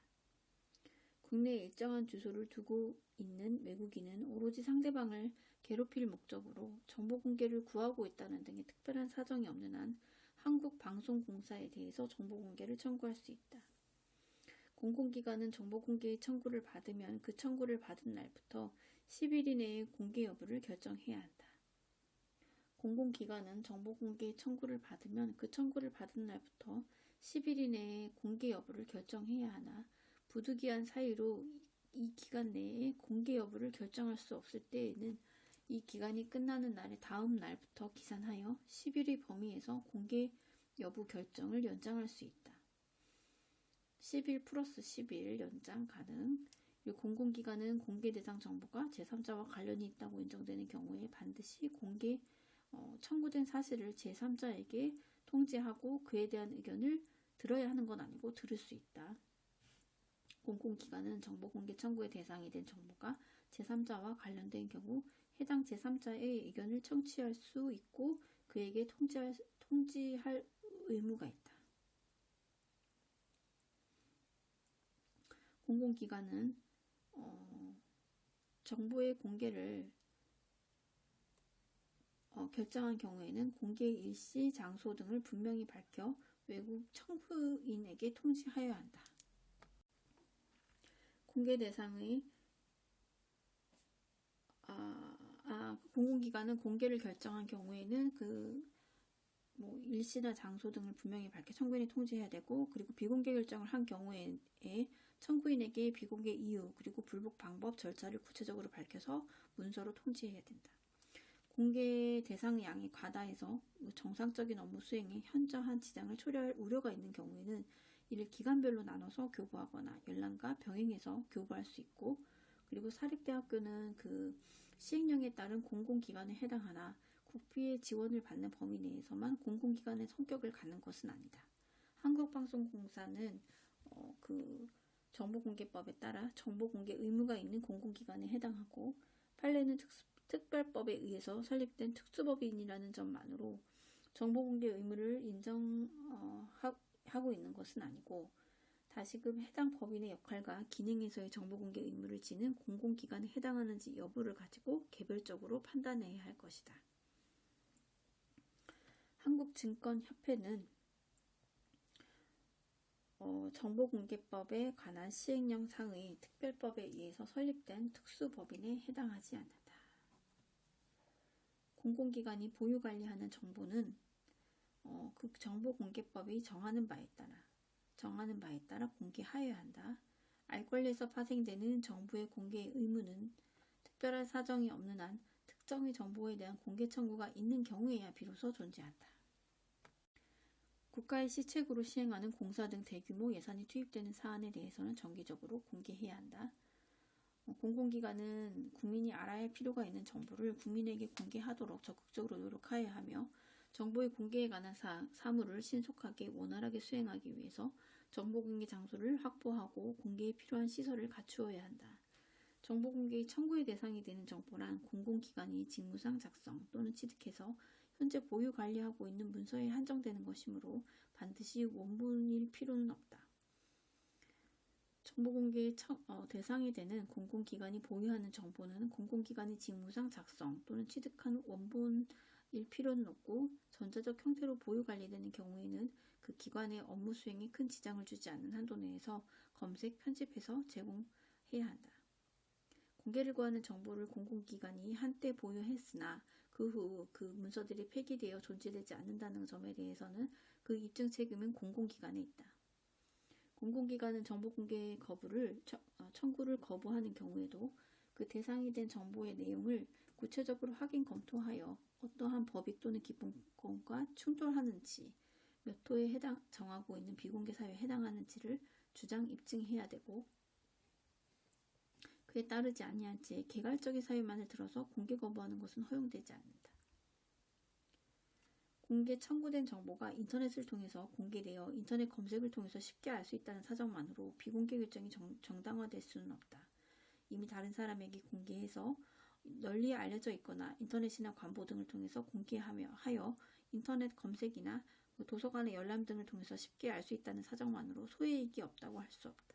국내에 일정한 주소를 두고 있는 외국인은 오로지 상대방을 괴롭힐 목적으로 정보 공개를 구하고 있다는 등의 특별한 사정이 없는 한 한국방송공사에 대해서 정보공개를 청구할 수 있다. 공공기관은 정보공개의 청구를 받으면 그 청구를 받은 날부터 10일 이내에 공개 여부를 결정해야 한다. 공공기관은 정보공개의 청구를 받으면 그 청구를 받은 날부터 10일 이내에 공개 여부를 결정해야 하나, 부득이한 사유로 이 기간 내에 공개 여부를 결정할 수 없을 때에는 이 기간이 끝나는 날의 다음 날부터 기산하여 10일의 범위에서 공개 여부 결정을 연장할 수 있다. 10일 플러스 10일 연장 가능. 공공기관은 공개 대상 정보가 제3자와 관련이 있다고 인정되는 경우에 반드시 공개 청구된 사실을 제3자에게 통지하고 그에 대한 의견을 들어야 하는 건 아니고 들을 수 있다. 공공기관은 정보공개 청구의 대상이 된 정보가 제3자와 관련된 경우 해당 제3자의 의견을 청취할 수 있고 그에게 통지할 의무가 있다. 공공기관은 정보의 공개를 결정한 경우에는 공개 일시, 장소 등을 분명히 밝혀 외국 청구인에게 통지하여야 한다. 공개 대상의 공공기관은 공개를 결정한 경우에는 일시나 장소 등을 분명히 밝혀 청구인에 통지해야 되고, 그리고 비공개 결정을 한 경우에 청구인에게 비공개 이유 그리고 불복 방법 절차를 구체적으로 밝혀서 문서로 통지해야 된다. 공개 대상 양이 과다해서 정상적인 업무 수행에 현저한 지장을 초래할 우려가 있는 경우에는 이를 기관별로 나눠서 교부하거나 연락과 병행해서 교부할 수 있고, 그리고 사립대학교는 그 시행령에 따른 공공기관에 해당하나 국비의 지원을 받는 범위 내에서만 공공기관의 성격을 갖는 것은 아니다. 한국방송공사는 그 정보공개법에 따라 정보공개 의무가 있는 공공기관에 해당하고, 판례는 특별법에 의해서 설립된 특수법인이라는 점만으로 정보공개 의무를 인정하고 있는 것은 아니고, 다시금 해당 법인의 역할과 기능에서의 정보공개 의무를 지는 공공기관에 해당하는지 여부를 가지고 개별적으로 판단해야 할 것이다. 한국증권협회는 정보공개법에 관한 시행령 상의 특별법에 의해서 설립된 특수법인에 해당하지 않는다. 공공기관이 보유관리하는 정보는 그 정보공개법이 정하는 바에 따라 공개하여야 한다. 알 권리에서 파생되는 정보의 공개 의무는 특별한 사정이 없는 한 특정의 정보에 대한 공개 청구가 있는 경우에야 비로소 존재한다. 국가의 시책으로 시행하는 공사 등 대규모 예산이 투입되는 사안에 대해서는 정기적으로 공개해야 한다. 공공기관은 국민이 알아야 할 필요가 있는 정보를 국민에게 공개하도록 적극적으로 노력하여야 하며 정보의 공개에 관한 사무를 신속하게 원활하게 수행하기 위해서 정보공개 장소를 확보하고 공개에 필요한 시설을 갖추어야 한다. 정보공개의 청구의 대상이 되는 정보란 공공기관이 직무상 작성 또는 취득해서 현재 보유 관리하고 있는 문서에 한정되는 것이므로 반드시 원본일 필요는 없다. 정보공개의 대상이 되는 공공기관이 보유하는 정보는 공공기관이 직무상 작성 또는 취득한 원본일 필요는 없고 전자적 형태로 보유 관리되는 경우에는 그 기관의 업무 수행에 큰 지장을 주지 않는 한도 내에서 검색, 편집해서 제공해야 한다. 공개를 구하는 정보를 공공기관이 한때 보유했으나 그 후 그 문서들이 폐기되어 존재되지 않는다는 점에 대해서는 그 입증 책임은 공공기관에 있다. 공공기관은 정보공개 청구를 거부하는 경우에도 그 대상이 된 정보의 내용을 구체적으로 확인 검토하여 어떠한 법익 또는 기본권과 충돌하는지, 몇 호에 정하고 있는 비공개 사유에 해당하는지를 주장 입증해야 되고 그에 따르지 아니한 채 개괄적인 사유만을 들어서 공개 거부하는 것은 허용되지 않는다. 공개 청구된 정보가 인터넷을 통해서 공개되어 인터넷 검색을 통해서 쉽게 알 수 있다는 사정만으로 비공개 결정이 정당화될 수는 없다. 이미 다른 사람에게 공개해서 널리 알려져 있거나 인터넷이나 관보 등을 통해서 공개하여 인터넷 검색이나 도서관의 열람 등을 통해서 쉽게 알 수 있다는 사정만으로 소외이익이 없다고 할 수 없다.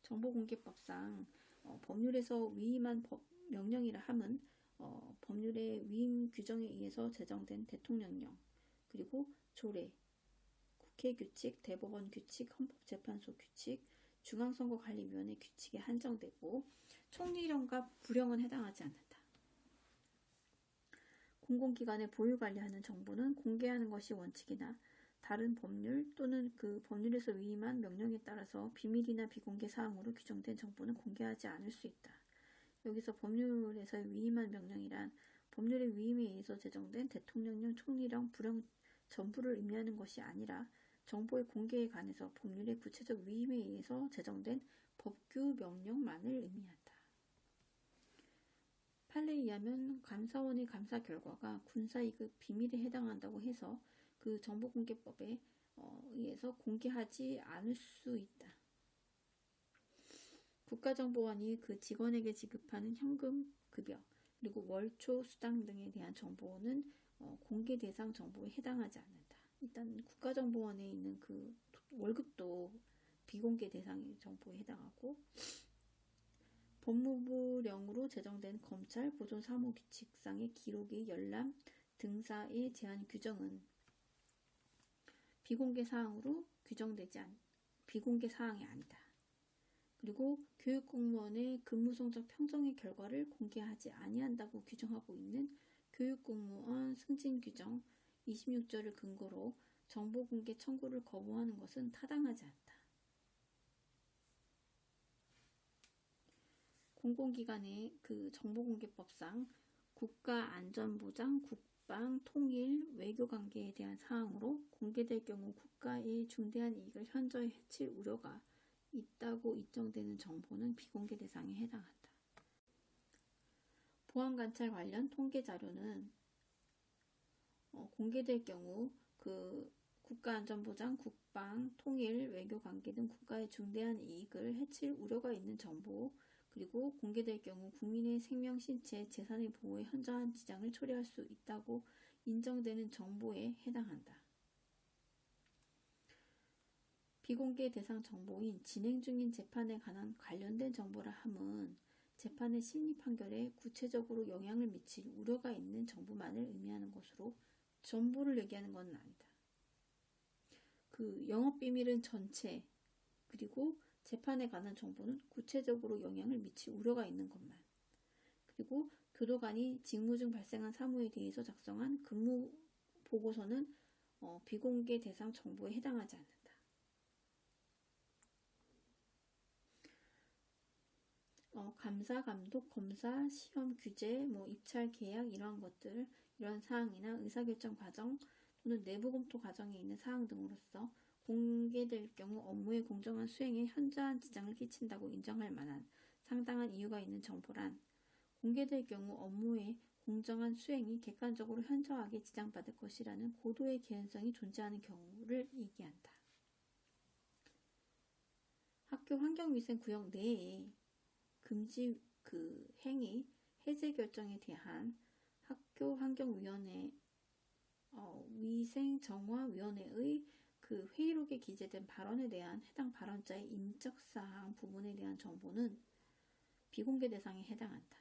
정보공개법상 법률에서 위임한 명령이라 함은 법률의 위임 규정에 의해서 제정된 대통령령, 그리고 조례, 국회 규칙, 대법원 규칙, 헌법재판소 규칙, 중앙선거관리위원회 규칙에 한정되고 총리령과 부령은 해당하지 않는다. 공공기관의 보유관리하는 정보는 공개하는 것이 원칙이나 다른 법률 또는 그 법률에서 위임한 명령에 따라서 비밀이나 비공개 사항으로 규정된 정보는 공개하지 않을 수 있다. 여기서 법률에서 위임한 명령이란 법률의 위임에 의해서 제정된 대통령령, 총리령, 부령 전부를 의미하는 것이 아니라 정보의 공개에 관해서 법률의 구체적 위임에 의해서 제정된 법규 명령만을 의미한다. 판례에 의하면 감사원의 감사 결과가 군사이급 비밀에 해당한다고 해서 그 정보공개법에 의해서 공개하지 않을 수 있다. 국가정보원이 그 직원에게 지급하는 현금, 급여, 그리고 월초, 수당 등에 대한 정보는 공개 대상 정보에 해당하지 않는다. 일단 국가정보원에 있는 그 월급도 비공개 대상 정보에 해당하고 법무부령으로 제정된 검찰 보존사무규칙상의 기록의 열람, 등사의 제한 규정은 비공개 사항이 아니다. 그리고 교육공무원의 근무성적 평정의 결과를 공개하지 아니한다고 규정하고 있는 교육공무원 승진규정 26조를 근거로 정보공개 청구를 거부하는 것은 타당하지 않다. 공공기관의 그 정보공개법상 국가안전보장, 국방, 통일, 외교관계에 대한 사항으로 공개될 경우 국가의 중대한 이익을 현저히 해칠 우려가 있다고 인정되는 정보는 비공개 대상에 해당한다. 보안관찰 관련 통계자료는 공개될 경우 그 국가안전보장, 국방, 통일, 외교관계 등 국가의 중대한 이익을 해칠 우려가 있는 정보, 그리고 공개될 경우 국민의 생명, 신체, 재산의 보호에 현저한 지장을 초래할 수 있다고 인정되는 정보에 해당한다. 비공개 대상 정보인 진행 중인 재판에 관련된 정보라 함은 재판의 심리 판결에 구체적으로 영향을 미칠 우려가 있는 정보만을 의미하는 것으로 전부를 얘기하는 것은 아니다. 그 영업비밀은 전체, 그리고 재판에 관한 정보는 구체적으로 영향을 미칠 우려가 있는 것만, 그리고 교도관이 직무 중 발생한 사무에 대해서 작성한 근무 보고서는 비공개 대상 정보에 해당하지 않는다. 감사, 감독, 검사, 시험 규제, 입찰 계약 이러한 것들, 이런 사항이나 의사결정 과정 또는 내부 검토 과정에 있는 사항 등으로서 공개될 경우 업무의 공정한 수행에 현저한 지장을 끼친다고 인정할 만한 상당한 이유가 있는 정보란 공개될 경우 업무의 공정한 수행이 객관적으로 현저하게 지장받을 것이라는 고도의 개연성이 존재하는 경우를 얘기한다. 학교 환경위생구역 내에 금지 행위 해제 결정에 대한 학교 환경위원회 위생정화위원회의 그 회의록에 기재된 발언에 대한 해당 발언자의 인적사항 부분에 대한 정보는 비공개 대상에 해당한다.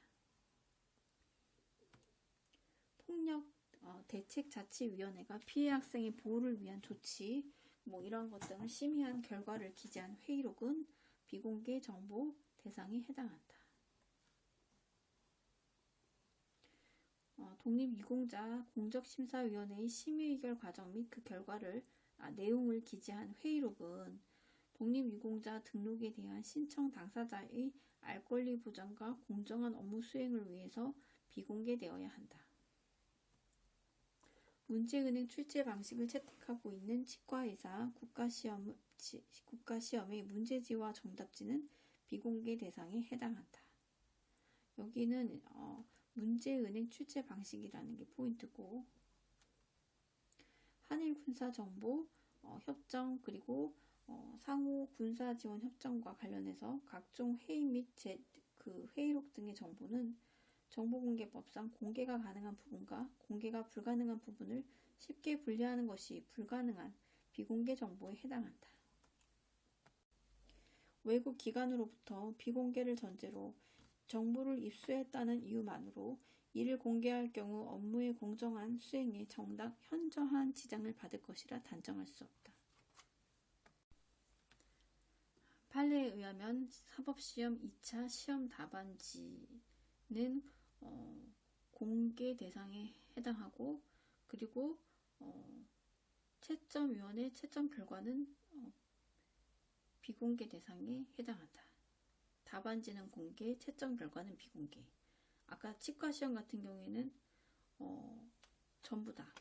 폭력 대책자치위원회가 피해 학생의 보호를 위한 조치 이런 것 등을 심의한 결과를 기재한 회의록은 비공개 정보 대상에 해당한다. 독립유공자 공적심사위원회의 심의의결 과정 및 그 결과를 내용을 기재한 회의록은 독립유공자 등록에 대한 신청 당사자의 알 권리 보장과 공정한 업무 수행을 위해서 비공개되어야 한다. 문제은행 출제 방식을 채택하고 있는 치과의사 국가시험의 문제지와 정답지는 비공개 대상에 해당한다. 여기는 문제은행 출제 방식이라는 게 포인트고, 한일 군사정보 협정 그리고 상호 군사지원 협정과 관련해서 각종 회의 및 회의록 등의 정보는 정보공개법상 공개가 가능한 부분과 공개가 불가능한 부분을 쉽게 분리하는 것이 불가능한 비공개 정보에 해당한다. 외국 기관으로부터 비공개를 전제로 정보를 입수했다는 이유만으로 이를 공개할 경우 업무의 공정한 수행에 현저한 지장을 받을 것이라 단정할 수 없다. 판례에 의하면 사법시험 2차 시험 답안지는 공개 대상에 해당하고, 그리고 채점위원회 채점 결과는 비공개 대상에 해당한다. 답안지는 공개, 채점 결과는 비공개. 아까 치과시험 같은 경우에는 전부 다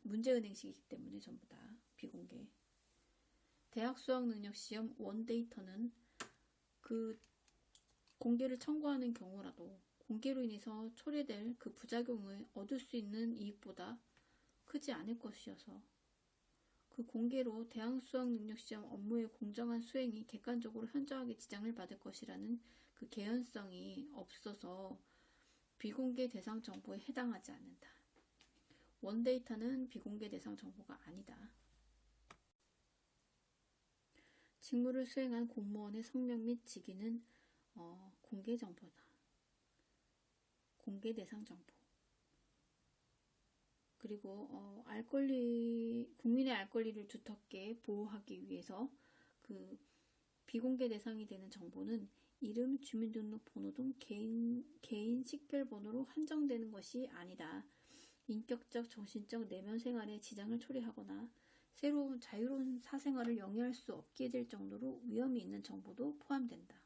문제은행식이기 때문에 전부 다 비공개. 대학 수학능력시험 원데이터는 그 공개를 청구하는 경우라도 공개로 인해서 초래될 그 부작용을 얻을 수 있는 이익보다 크지 않을 것이어서 그 공개로 대학 수학능력시험 업무의 공정한 수행이 객관적으로 현저하게 지장을 받을 것이라는 그 개연성이 없어서 비공개 대상 정보에 해당하지 않는다. 원데이터는 비공개 대상 정보가 아니다. 직무를 수행한 공무원의 성명 및 직위는 공개 정보다. 공개 대상 정보. 그리고 국민의 알 권리를 두텁게 보호하기 위해서 그 비공개 대상이 되는 정보는 이름, 주민등록번호 등 개인 식별번호로 한정되는 것이 아니다. 인격적, 정신적, 내면 생활에 지장을 초래하거나 새로운 자유로운 사생활을 영위할 수 없게 될 정도로 위험이 있는 정보도 포함된다.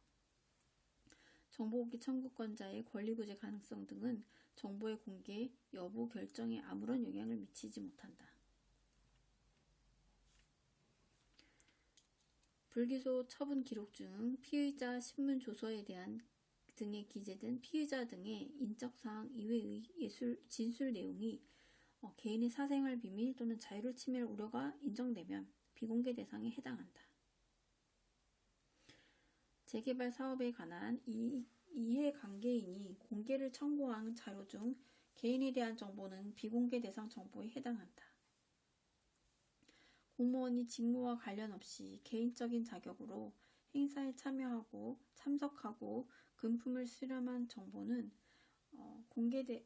정보공개 청구권자의 권리구제 가능성 등은 정보의 공개 여부 결정에 아무런 영향을 미치지 못한다. 불기소 처분 기록 중 피의자 신문 조서에 대한 등에 기재된 피의자 등의 인적사항 이외의 진술 내용이 개인의 사생활 비밀 또는 자유를 침해할 우려가 인정되면 비공개 대상에 해당한다. 재개발 사업에 관한 이해관계인이 공개를 청구한 자료 중 개인에 대한 정보는 비공개 대상 정보에 해당한다. 공무원이 직무와 관련 없이 개인적인 자격으로 행사에 참여하고 참석하고 금품을 수령한 정보는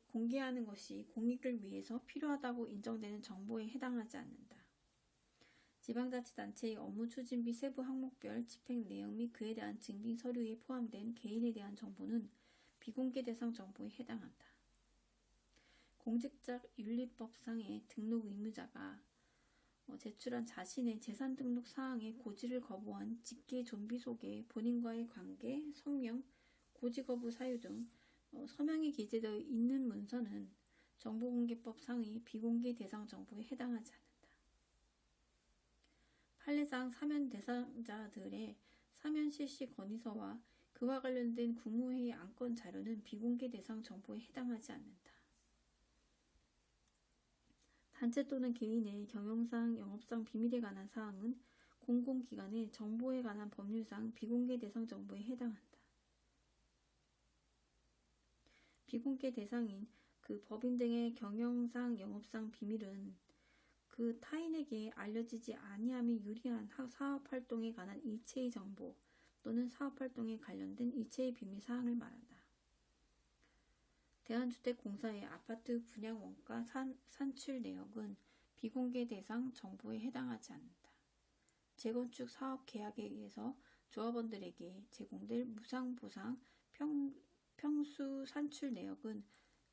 공개하는 것이 공익을 위해서 필요하다고 인정되는 정보에 해당하지 않는다. 지방자치단체의 업무 추진비 세부 항목별 집행 내용 및 그에 대한 증빙 서류에 포함된 개인에 대한 정보는 비공개 대상 정보에 해당한다. 공직자윤리법상의 등록 의무자가 제출한 자신의 재산 등록 사항의 고지를 거부한 직계 좀비 속에 본인과의 관계, 성명, 고지 거부 사유 등 서명이 기재되어 있는 문서는 정보공개법상의 비공개 대상 정보에 해당하지 않는다. 판례상 사면 대상자들의 사면 실시 건의서와 그와 관련된 국무회의 안건 자료는 비공개 대상 정보에 해당하지 않는다. 단체 또는 개인의 경영상, 영업상 비밀에 관한 사항은 공공기관의 정보에 관한 법률상 비공개 대상 정보에 해당한다. 비공개 대상인 그 법인 등의 경영상, 영업상 비밀은 그 타인에게 알려지지 아니함이 유리한 사업활동에 관한 이체의 정보 또는 사업활동에 관련된 이체의 비밀 사항을 말한다. 대한주택공사의 아파트 분양 원가 산출 내역은 비공개 대상 정보에 해당하지 않는다. 재건축 사업 계약에 의해서 조합원들에게 제공될 무상보상 평수 산출 내역은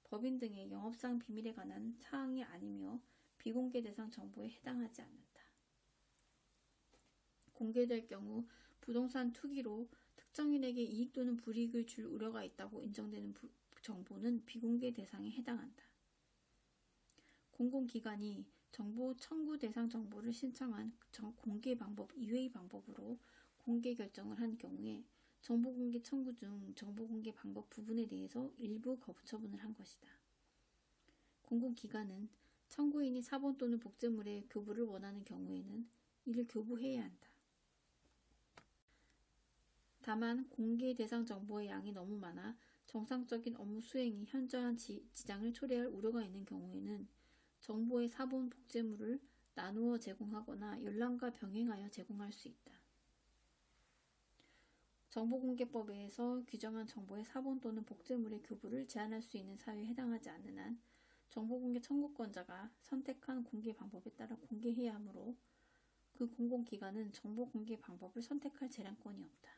법인 등의 영업상 비밀에 관한 사항이 아니며 비공개 대상 정보에 해당하지 않는다. 공개될 경우 부동산 투기로 특정인에게 이익 또는 불이익을 줄 우려가 있다고 인정되는 정보는 비공개 대상에 해당한다. 공공기관이 정보 청구 대상 정보를 신청한 공개 방법 이외의 방법으로 공개 결정을 한 경우에 정보공개 청구 중 정보공개 방법 부분에 대해서 일부 거부 처분을 한 것이다. 공공기관은 청구인이 사본 또는 복제물의 교부를 원하는 경우에는 이를 교부해야 한다. 다만 공개 대상 정보의 양이 너무 많아 정상적인 업무 수행이 현저한 지장을 초래할 우려가 있는 경우에는 정보의 사본 복제물을 나누어 제공하거나 열람과 병행하여 제공할 수 있다. 정보공개법에서 규정한 정보의 사본 또는 복제물의 교부를 제한할 수 있는 사유에 해당하지 않는 한 정보공개 청구권자가 선택한 공개 방법에 따라 공개해야 하므로 그 공공기관은 정보공개 방법을 선택할 재량권이 없다.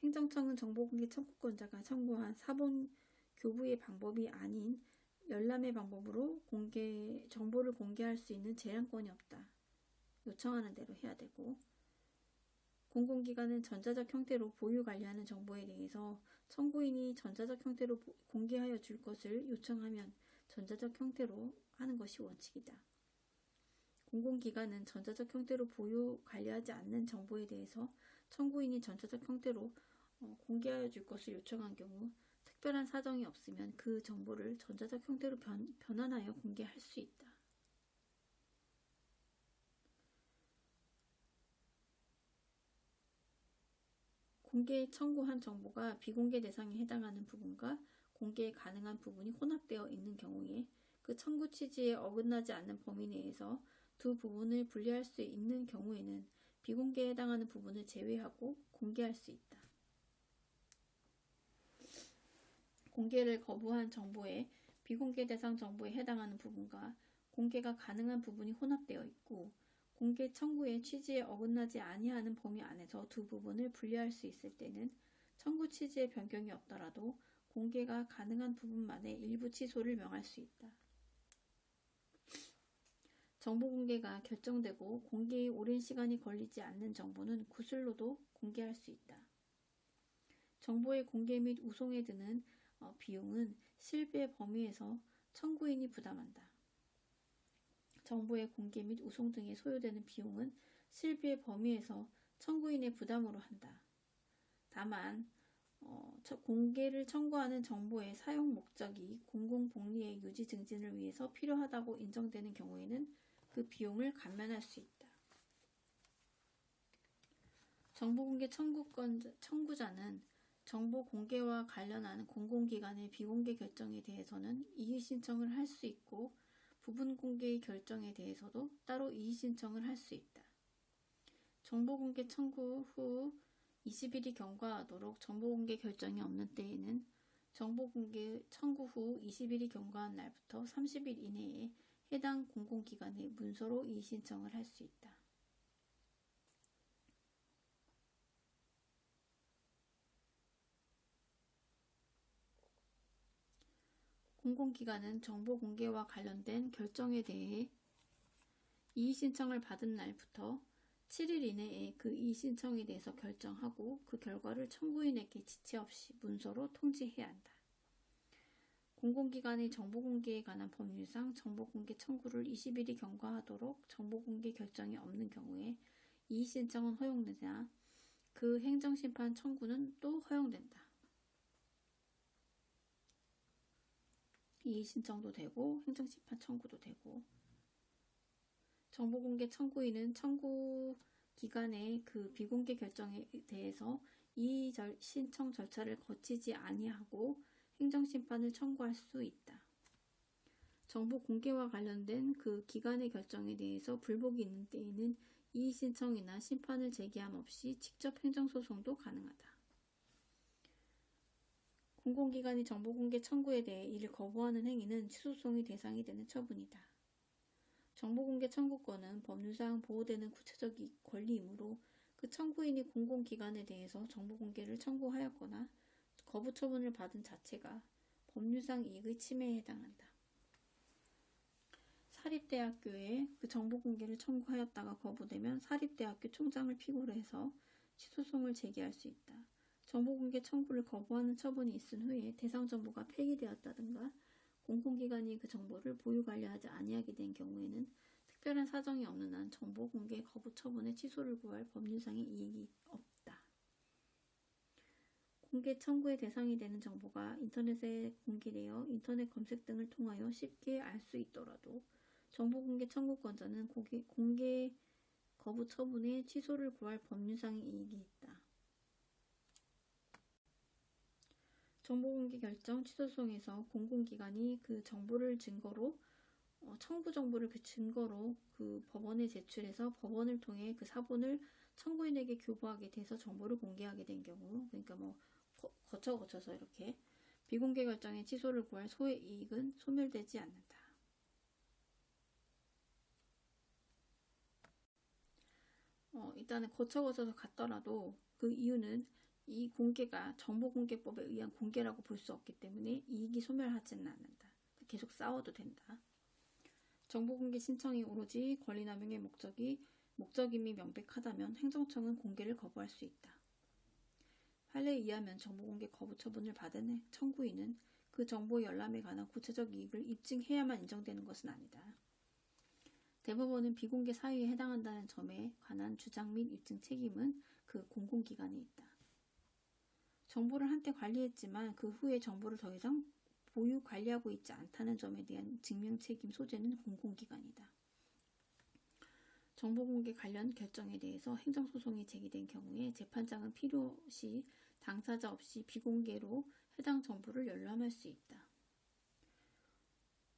행정청은 정보공개 청구권자가 청구한 사본 교부의 방법이 아닌 열람의 방법으로 정보를 공개할 수 있는 재량권이 없다. 요청하는 대로 해야 되고, 공공기관은 전자적 형태로 보유 관리하는 정보에 대해서 청구인이 전자적 형태로 공개하여 줄 것을 요청하면 전자적 형태로 하는 것이 원칙이다. 공공기관은 전자적 형태로 보유 관리하지 않는 정보에 대해서 청구인이 전자적 형태로 공개하여 줄 것을 요청한 경우 특별한 사정이 없으면 그 정보를 전자적 형태로 변환하여 공개할 수 있다. 공개에 청구한 정보가 비공개 대상에 해당하는 부분과 공개에 가능한 부분이 혼합되어 있는 경우에 그 청구 취지에 어긋나지 않는 범위 내에서 두 부분을 분리할 수 있는 경우에는 비공개에 해당하는 부분을 제외하고 공개할 수 있다. 공개를 거부한 정보의 비공개 대상 정보에 해당하는 부분과 공개가 가능한 부분이 혼합되어 있고 공개 청구의 취지에 어긋나지 아니하는 범위 안에서 두 부분을 분리할 수 있을 때는 청구 취지의 변경이 없더라도 공개가 가능한 부분만의 일부 취소를 명할 수 있다. 정보 공개가 결정되고 공개에 오랜 시간이 걸리지 않는 정보는 구술로도 공개할 수 있다. 정보의 공개 및 우송에 드는 비용은 실비의 범위에서 청구인이 부담한다. 정보의 공개 및 우송 등에 소요되는 비용은 실비의 범위에서 청구인의 부담으로 한다. 다만 공개를 청구하는 정보의 사용 목적이 공공복리의 유지 증진을 위해서 필요하다고 인정되는 경우에는 그 비용을 감면할 수 있다. 정보공개 청구자는 정보 공개와 관련한 공공기관의 비공개 결정에 대해서는 이의신청을 할 수 있고 부분 공개의 결정에 대해서도 따로 이의신청을 할 수 있다. 정보공개 청구 후 20일이 경과하도록 정보공개 결정이 없는 때에는 정보공개 청구 후 20일이 경과한 날부터 30일 이내에 해당 공공기관에 문서로 이의신청을 할 수 있다. 공공기관은 정보공개와 관련된 결정에 대해 이의신청을 받은 날부터 7일 이내에 그 이의신청에 대해서 결정하고 그 결과를 청구인에게 지체 없이 문서로 통지해야 한다. 공공기관의 정보공개에 관한 법률상 정보공개 청구를 20일이 경과하도록 정보공개 결정이 없는 경우에 이의신청은 허용되나 그 행정심판 청구는 또 허용된다. 이의신청도 되고 행정심판 청구도 되고, 정보공개 청구인은 청구기관의 그 비공개 결정에 대해서 이의 신청 절차를 거치지 아니하고 행정심판을 청구할 수 있다. 정보공개와 관련된 그 기관의 결정에 대해서 불복이 있는 때에는 이의신청이나 심판을 제기함 없이 직접 행정소송도 가능하다. 공공기관이 정보공개 청구에 대해 이를 거부하는 행위는 취소송의 대상이 되는 처분이다. 정보공개 청구권은 법률상 보호되는 구체적 권리이므로 그 청구인이 공공기관에 대해서 정보공개를 청구하였거나 거부 처분을 받은 자체가 법률상 이익의 침해에 해당한다. 사립대학교에 그 정보공개를 청구하였다가 거부되면 사립대학교 총장을 필요로 해서 취소송을 제기할 수 있다. 정보공개 청구를 거부하는 처분이 있은 후에 대상 정보가 폐기되었다든가 공공기관이 그 정보를 보유관리하지 아니하게 된 경우에는 특별한 사정이 없는 한 정보공개 거부 처분의 취소를 구할 법률상의 이익이 없다. 공개 청구의 대상이 되는 정보가 인터넷에 공개되어 인터넷 검색 등을 통하여 쉽게 알 수 있더라도 정보공개 청구권자는 공개 거부 처분의 취소를 구할 법률상의 이익이 있다. 정보공개 결정 취소송에서 공공기관이 그 정보를 증거로 청구 정보를 그 증거로 그 법원에 제출해서 법원을 통해 그 사본을 청구인에게 교부하게 돼서 정보를 공개하게 된 경우, 그러니까 거쳐서 이렇게 비공개 결정의 취소를 구할 소의 이익은 소멸되지 않는다. 일단은 거쳐서 갔더라도 그 이유는 이 공개가 정보공개법에 의한 공개라고 볼 수 없기 때문에 이익이 소멸하지는 않는다. 계속 싸워도 된다. 정보공개 신청이 오로지 권리남용의 목적임이 명백하다면 행정청은 공개를 거부할 수 있다. 판례에 의하면 정보공개 거부 처분을 받은 청구인은 그 정보 열람에 관한 구체적 이익을 입증해야만 인정되는 것은 아니다. 대법원은 비공개 사유에 해당한다는 점에 관한 주장 및 입증 책임은 그 공공기관에 있다. 정보를 한때 관리했지만 그 후에 정보를 더 이상 보유 관리하고 있지 않다는 점에 대한 증명 책임 소재는 공공기관이다. 정보공개 관련 결정에 대해서 행정소송이 제기된 경우에 재판장은 필요시 당사자 없이 비공개로 해당 정보를 열람할 수 있다.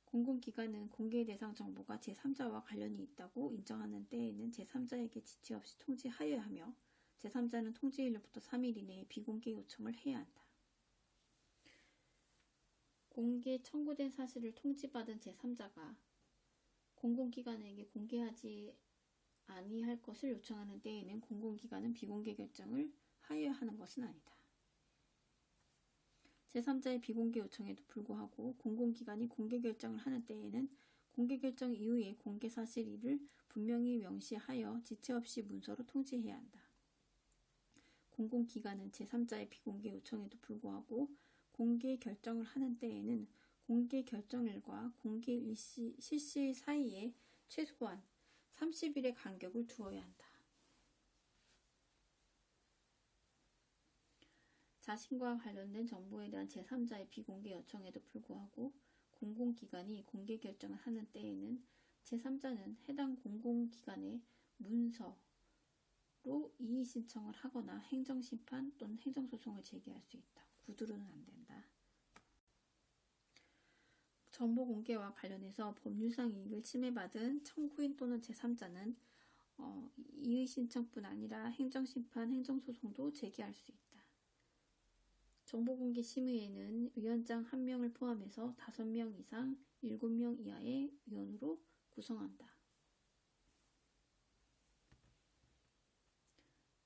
공공기관은 공개 대상 정보가 제3자와 관련이 있다고 인정하는 때에는 제3자에게 지체 없이 통지하여야 하며 제3자는 통지일로부터 3일 이내에 비공개 요청을 해야 한다. 공개 청구된 사실을 통지받은 제3자가 공공기관에게 공개하지 아니할 것을 요청하는 때에는 공공기관은 비공개 결정을 하여야 하는 것은 아니다. 제3자의 비공개 요청에도 불구하고 공공기관이 공개 결정을 하는 때에는 공개 결정 이후에 공개 사실을 분명히 명시하여 지체 없이 문서로 통지해야 한다. 공공기관은 제3자의 비공개 요청에도 불구하고 공개 결정을 하는 때에는 공개 결정일과 공개 실시 사이에 최소한 30일의 간격을 두어야 한다. 자신과 관련된 정보에 대한 제3자의 비공개 요청에도 불구하고 공공기관이 공개 결정을 하는 때에는 제3자는 해당 공공기관에 문서로 이의 신청을 하거나 행정심판 또는 행정소송을 제기할 수 있다. 구두로는 안 된다. 정보공개와 관련해서 법률상 이익을 침해받은 청구인 또는 제3자는 이의 신청뿐 아니라 행정심판, 행정소송도 제기할 수 있다. 정보공개 심의회는 위원장 1명을 포함해서 5명 이상 7명 이하의 위원으로 구성한다.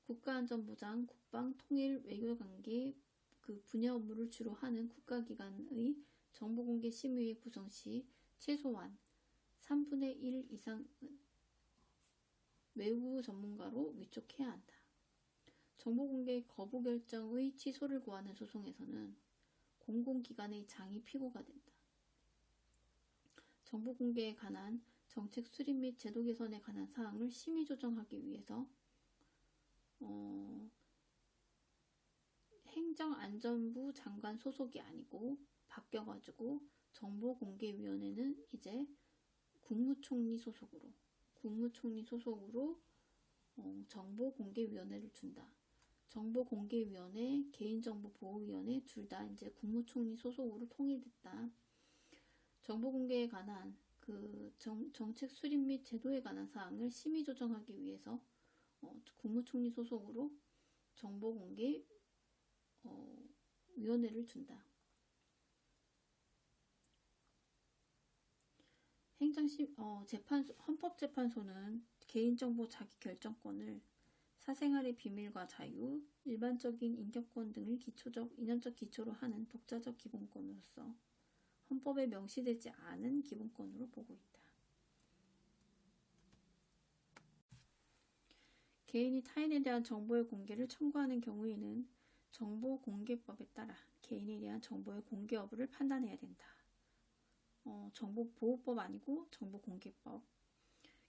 국가안전보장, 국방, 통일, 외교관계 그 분야 업무를 주로 하는 국가기관의 정보공개 심의회 구성 시 최소한 3분의 1 이상은 외부 전문가로 위촉해야 한다. 정보공개 거부 결정의 취소를 구하는 소송에서는 공공기관의 장이 피고가 된다. 정보공개에 관한 정책 수립 및 제도 개선에 관한 사항을 심의 조정하기 위해서 행정안전부 장관 소속이 아니고 바뀌어가지고 정보공개위원회는 이제 국무총리 소속으로 정보공개위원회를 준다. 정보공개위원회, 개인정보보호위원회 둘 다 이제 국무총리 소속으로 통일됐다. 정보공개에 관한 그 정책 수립 및 제도에 관한 사항을 심의 조정하기 위해서 국무총리 소속으로 정보공개 위원회를 준다. 헌법재판소는 개인정보 자기결정권을 사생활의 비밀과 자유, 일반적인 인격권 등을 인연적 기초로 하는 독자적 기본권으로서 헌법에 명시되지 않은 기본권으로 보고 있다. 개인이 타인에 대한 정보의 공개를 청구하는 경우에는 정보공개법에 따라 개인에 대한 정보의 공개 여부를 판단해야 된다. 정보보호법 아니고 정보공개법.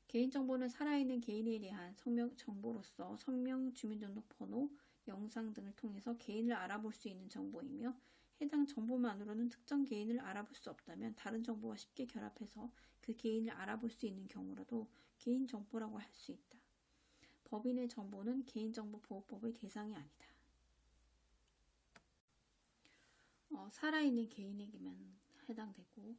개인정보는 살아있는 개인에 대한 정보로서 성명, 주민등록번호, 영상 등을 통해서 개인을 알아볼 수 있는 정보이며 해당 정보만으로는 특정 개인을 알아볼 수 없다면 다른 정보와 쉽게 결합해서 그 개인을 알아볼 수 있는 경우라도 개인정보라고 할 수 있다. 법인의 정보는 개인정보보호법의 대상이 아니다. 살아있는 개인에게만 해당되고,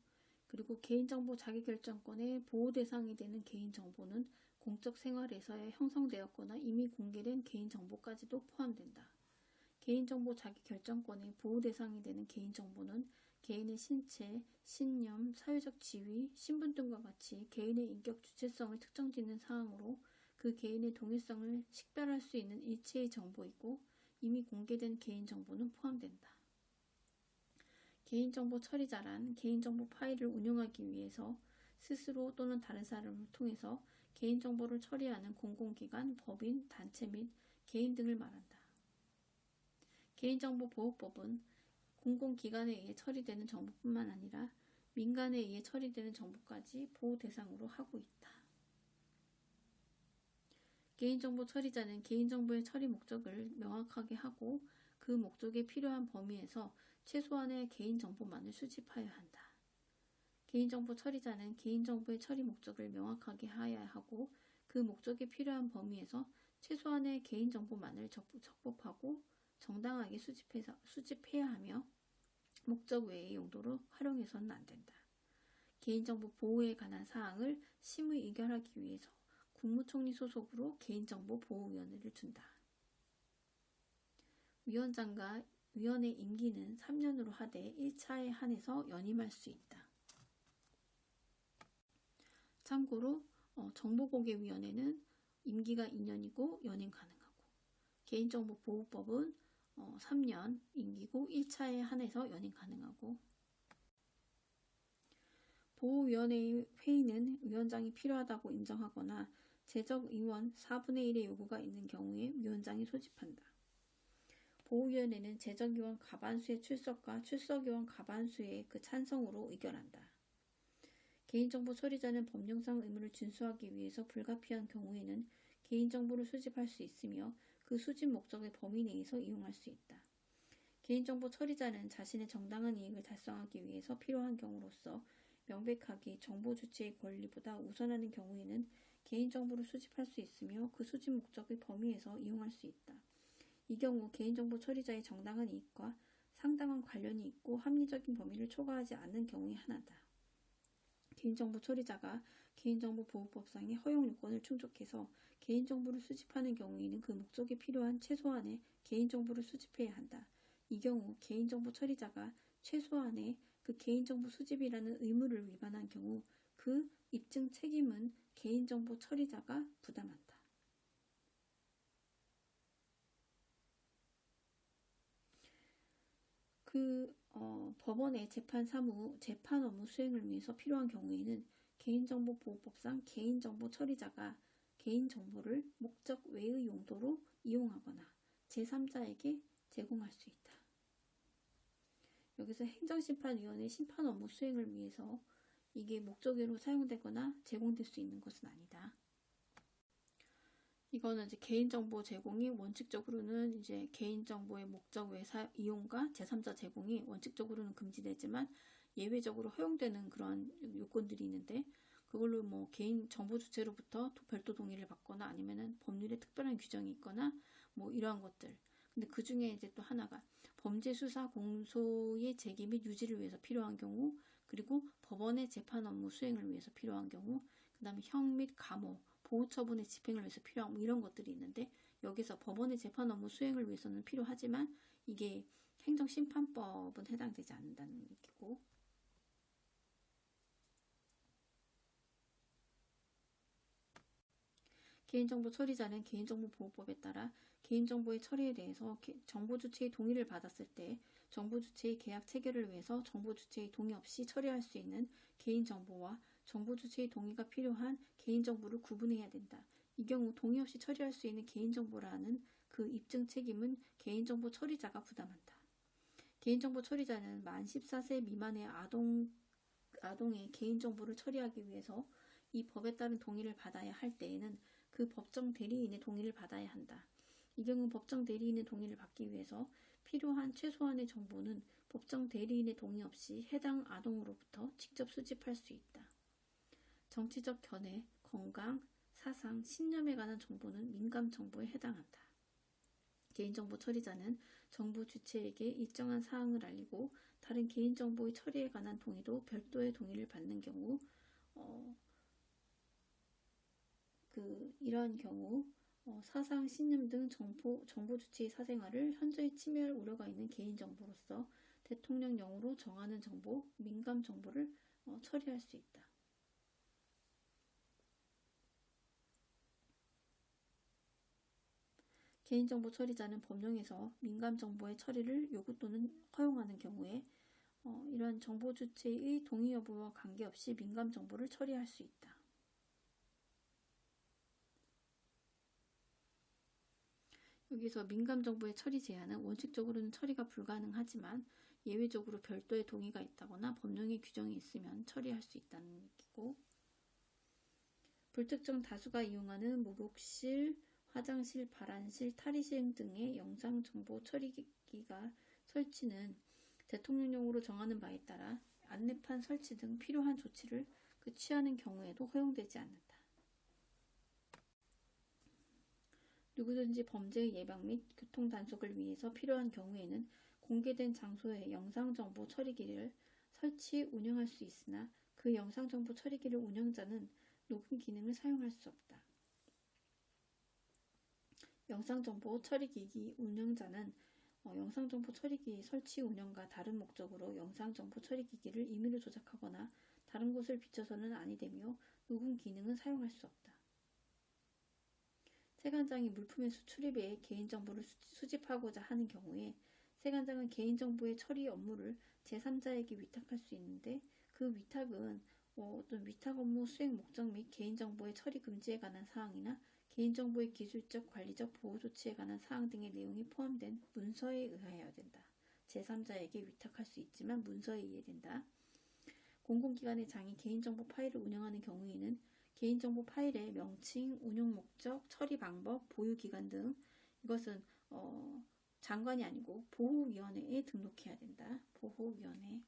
그리고 개인정보 자기결정권의 보호 대상이 되는 개인정보는 공적 생활에서의 형성되었거나 이미 공개된 개인정보까지도 포함된다. 개인정보 자기결정권의 보호 대상이 되는 개인정보는 개인의 신체, 신념, 사회적 지위, 신분 등과 같이 개인의 인격 주체성을 특정짓는 사항으로 그 개인의 동일성을 식별할 수 있는 일체의 정보이고 이미 공개된 개인정보는 포함된다. 개인정보 처리자란 개인정보 파일을 운용하기 위해서 스스로 또는 다른 사람을 통해서 개인정보를 처리하는 공공기관, 법인, 단체 및 개인 등을 말한다. 개인정보보호법은 공공기관에 의해 처리되는 정보뿐만 아니라 민간에 의해 처리되는 정보까지 보호 대상으로 하고 있다. 개인정보 처리자는 개인정보의 처리 목적을 명확하게 하고 그 목적에 필요한 범위에서 최소한의 개인정보만을 수집하여야 한다. 개인정보 처리자는 개인정보의 처리 목적을 명확하게 하여야 하고 그 목적에 필요한 범위에서 최소한의 개인정보만을 적법하고 정당하게 수집해야 하며 목적 외의 용도로 활용해서는 안 된다. 개인정보 보호에 관한 사항을 심의 의결하기 위해서 국무총리 소속으로 개인정보보호위원회를 둔다. 위원장과 위원회 임기는 3년으로 하되 1차에 한해서 연임할 수 있다. 참고로 정보공개위원회는 임기가 2년이고 연임 가능하고 개인정보보호법은 3년 임기고 1차에 한해서 연임 가능하고 보호위원회의 회의는 위원장이 필요하다고 인정하거나 재적의원 4분의 1의 요구가 있는 경우에 위원장이 소집한다. 보호위원회는 재적의원 과반수의 출석과 출석의원 과반수의 그 찬성으로 의결한다. 개인정보 처리자는 법령상 의무를 준수하기 위해서 불가피한 경우에는 개인정보를 수집할 수 있으며 그 수집 목적의 범위 내에서 이용할 수 있다. 개인정보 처리자는 자신의 정당한 이익을 달성하기 위해서 필요한 경우로서 명백하게 정보 주체의 권리보다 우선하는 경우에는 개인정보를 수집할 수 있으며 그 수집 목적의 범위에서 이용할 수 있다. 이 경우 개인정보 처리자의 정당한 이익과 상당한 관련이 있고 합리적인 범위를 초과하지 않는 경우에 한하다. 개인정보 처리자가 개인정보보호법상의 허용 요건을 충족해서 개인정보를 수집하는 경우에는 그 목적에 필요한 최소한의 개인정보를 수집해야 한다. 이 경우 개인정보 처리자가 최소한의 그 개인정보 수집이라는 의무를 위반한 경우 그 입증 책임은 개인정보 처리자가 부담한다. 법원의 재판 업무 수행을 위해서 필요한 경우에는 개인정보보호법상 개인정보 처리자가 개인정보를 목적 외의 용도로 이용하거나 제3자에게 제공할 수 있다. 여기서 행정심판위원회 심판 업무 수행을 위해서 이게 목적외로 사용되거나 제공될 수 있는 것은 아니다. 이거는 이제 개인정보 제공이 원칙적으로는 이제 개인정보의 목적 외 이용과 제3자 제공이 원칙적으로는 금지되지만 예외적으로 허용되는 그런 요건들이 있는데 그걸로 뭐 개인 정보 주체로부터 별도 동의를 받거나 아니면은 법률에 특별한 규정이 있거나 뭐 이러한 것들. 근데 그 중에 이제 또 하나가 범죄 수사 공소의 제기 및 유지를 위해서 필요한 경우, 그리고 법원의 재판 업무 수행을 위해서 필요한 경우, 그 다음에 형 및 감호, 보호처분의 집행을 위해서 필요한 뭐 이런 것들이 있는데 여기서 법원의 재판 업무 수행을 위해서는 필요하지만 이게 행정심판법은 해당되지 않는다는 얘기고, 개인정보 처리자는 개인정보보호법에 따라 개인정보의 처리에 대해서 정보 주체의 동의를 받았을 때 정보 주체의 계약 체결을 위해서 정보 주체의 동의 없이 처리할 수 있는 개인정보와 정보 주체의 동의가 필요한 개인정보를 구분해야 된다. 이 경우 동의 없이 처리할 수 있는 개인정보라는 그 입증 책임은 개인정보 처리자가 부담한다. 개인정보 처리자는 만 14세 미만의 아동의 개인정보를 처리하기 위해서 이 법에 따른 동의를 받아야 할 때에는 그 법정 대리인의 동의를 받아야 한다. 이 경우 법정 대리인의 동의를 받기 위해서 필요한 최소한의 정보는 법정 대리인의 동의 없이 해당 아동으로부터 직접 수집할 수 있다. 정치적 견해, 건강, 사상, 신념에 관한 정보는 민감 정보에 해당한다. 개인정보 처리자는 정보 주체에게 일정한 사항을 알리고 다른 개인정보의 처리에 관한 동의도 별도의 동의를 받는 경우 이러한 경우 사상, 신념 등 정보 주체의 사생활을 현저히 침해할 우려가 있는 개인정보로서 대통령령으로 정하는 정보, 민감 정보를 처리할 수 있다. 개인정보 처리자는 법령에서 민감정보의 처리를 요구 또는 허용하는 경우에 이러한 정보 주체의 동의 여부와 관계없이 민감정보를 처리할 수 있다. 여기서 민감정보의 처리 제한은 원칙적으로는 처리가 불가능하지만 예외적으로 별도의 동의가 있다거나 법령의 규정이 있으면 처리할 수 있다는 얘기고, 불특정 다수가 이용하는 목욕실, 화장실, 발안실, 탈의실 등의 영상정보 처리기가 설치는 대통령령으로 정하는 바에 따라 안내판 설치 등 필요한 조치를 취하는 경우에도 허용되지 않는다. 누구든지 범죄의 예방 및 교통 단속을 위해서 필요한 경우에는 공개된 장소에 영상정보 처리기를 설치, 운영할 수 있으나 그 영상정보 처리기를 운영자는 녹음 기능을 사용할 수 없다. 영상정보 처리기기 운영자는 영상정보 처리기 설치 운영과 다른 목적으로 영상정보 처리기기를 임의로 조작하거나 다른 곳을 비춰서는 아니 되며 녹음 기능은 사용할 수 없다. 세관장이 물품의 수출입에 개인정보를 수집하고자 하는 경우에 세관장은 개인정보의 처리 업무를 제3자에게 위탁할 수 있는데 그 위탁은 어떤 위탁 업무 수행 목적 및 개인정보의 처리 금지에 관한 사항이나 개인정보의 기술적, 관리적 보호 조치에 관한 사항 등의 내용이 포함된 문서에 의하여야 된다. 제3자에게 위탁할 수 있지만 문서에 의해야 된다. 공공기관의 장이 개인정보 파일을 운영하는 경우에는 개인정보 파일의 명칭, 운용 목적, 처리 방법, 보유기간 등 이것은 장관이 아니고 보호위원회에 등록해야 된다. 보호위원회.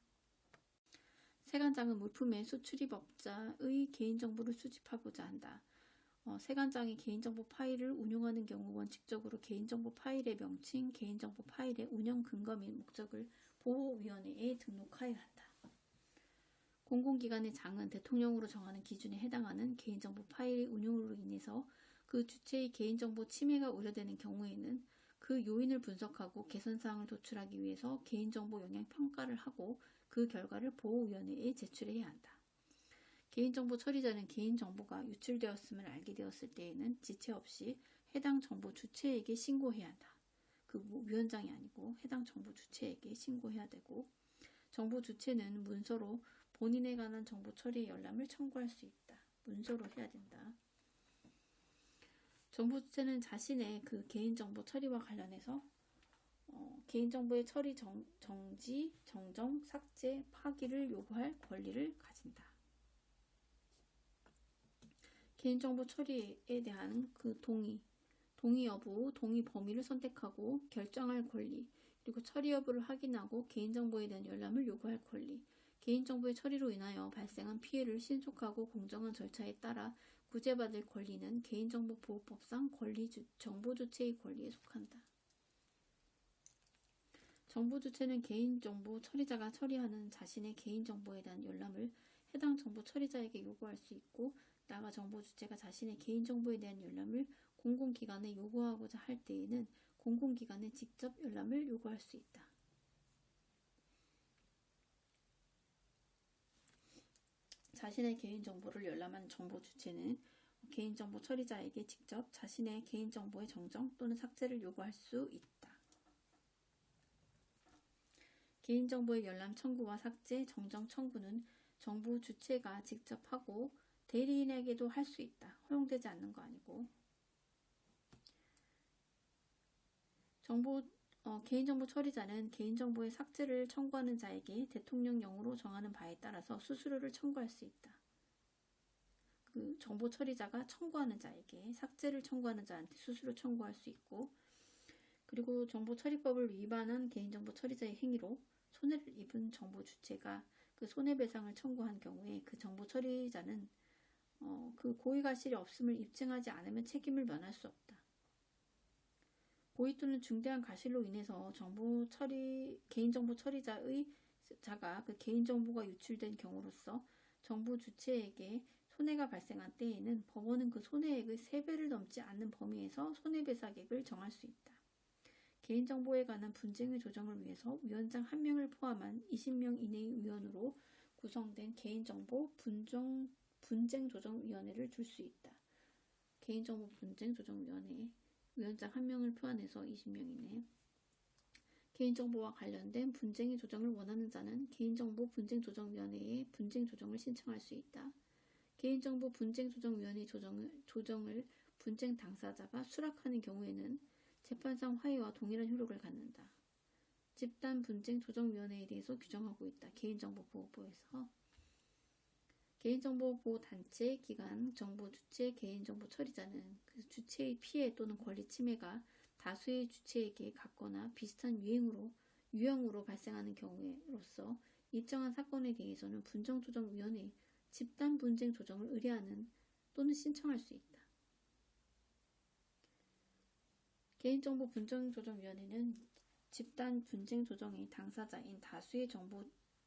세관장은 물품의 수출입업자의 개인정보를 수집하고자 한다. 세관장이 개인정보 파일을 운용하는 경우 원칙적으로 개인정보 파일의 명칭, 개인정보 파일의 운영 근거 및 목적을 보호위원회에 등록하여야 한다. 공공기관의 장은 대통령으로 정하는 기준에 해당하는 개인정보 파일의 운용으로 인해서 그 주체의 개인정보 침해가 우려되는 경우에는 그 요인을 분석하고 개선사항을 도출하기 위해서 개인정보 영향 평가를 하고 그 결과를 보호위원회에 제출해야 한다. 개인정보 처리자는 개인정보가 유출되었음을 알게 되었을 때에는 지체 없이 해당 정보 주체에게 신고해야 한다. 그 위원장이 아니고 해당 정보 주체에게 신고해야 되고, 정보 주체는 문서로 본인에 관한 정보 처리의 열람을 청구할 수 있다. 문서로 해야 된다. 정보 주체는 자신의 그 개인정보 처리와 관련해서 개인정보의 처리 정지, 정정, 삭제, 파기를 요구할 권리를 가진다. 개인정보 처리에 대한 그 동의 여부, 동의 범위를 선택하고 결정할 권리, 그리고 처리 여부를 확인하고 개인정보에 대한 열람을 요구할 권리, 개인정보의 처리로 인하여 발생한 피해를 신속하고 공정한 절차에 따라 구제받을 권리는 개인정보보호법상 정보 주체의 권리에 속한다. 정보 주체는 개인정보 처리자가 처리하는 자신의 개인정보에 대한 열람을 해당 정보 처리자에게 요구할 수 있고, 나아가 정보 주체가 자신의 개인정보에 대한 열람을 공공기관에 요구하고자 할 때에는 공공기관에 직접 열람을 요구할 수 있다. 자신의 개인정보를 열람한 정보 주체는 개인정보 처리자에게 직접 자신의 개인정보의 정정 또는 삭제를 요구할 수 있다. 개인정보의 열람 청구와 삭제, 정정 청구는 정보 주체가 직접 하고 대리인에게도 할 수 있다. 허용되지 않는 거 아니고. 개인정보 처리자는 개인정보의 삭제를 청구하는 자에게 대통령령으로 정하는 바에 따라서 수수료를 청구할 수 있다. 그 정보 처리자가 청구하는 자에게, 삭제를 청구하는 자한테 수수료 청구할 수 있고, 그리고 정보 처리법을 위반한 개인정보 처리자의 행위로 손해를 입은 정보 주체가 그 손해배상을 청구한 경우에 그 정보 처리자는 그 고의가실이 없음을 입증하지 않으면 책임을 면할 수 없다. 고의 또는 중대한 가실로 인해서 개인정보 처리자의 자가 그 개인정보가 유출된 경우로서 정보 주체에게 손해가 발생한 때에는 법원은 그 손해액의 3배를 넘지 않는 범위에서 손해배상액을 정할 수 있다. 개인정보에 관한 분쟁의 조정을 위해서 위원장 1명을 포함한 20명 이내의 위원으로 구성된 개인정보 분쟁조정위원회를 둘 수 있다. 개인정보 분쟁조정위원회 위원장 1명을 포함해서 20명 이내. 개인정보와 관련된 분쟁의 조정을 원하는 자는 개인정보 분쟁조정위원회에 분쟁조정을 신청할 수 있다. 개인정보 분쟁조정위원회 조정을 분쟁 당사자가 수락하는 경우에는 재판상 화해와 동일한 효력을 갖는다. 집단 분쟁조정위원회에 대해서 규정하고 있다. 개인정보보호법에서. 개인정보보호단체, 기관, 정보 주체, 개인정보 처리자는 그 주체의 피해 또는 권리 침해가 다수의 주체에게 같거나 비슷한 유형으로 발생하는 경우로서 일정한 사건에 대해서는 분쟁조정위원회, 집단 분쟁 조정을 의뢰하는 또는 신청할 수 있다. 개인정보 분쟁조정위원회는 집단 분쟁 조정의 당사자인 다수의 정보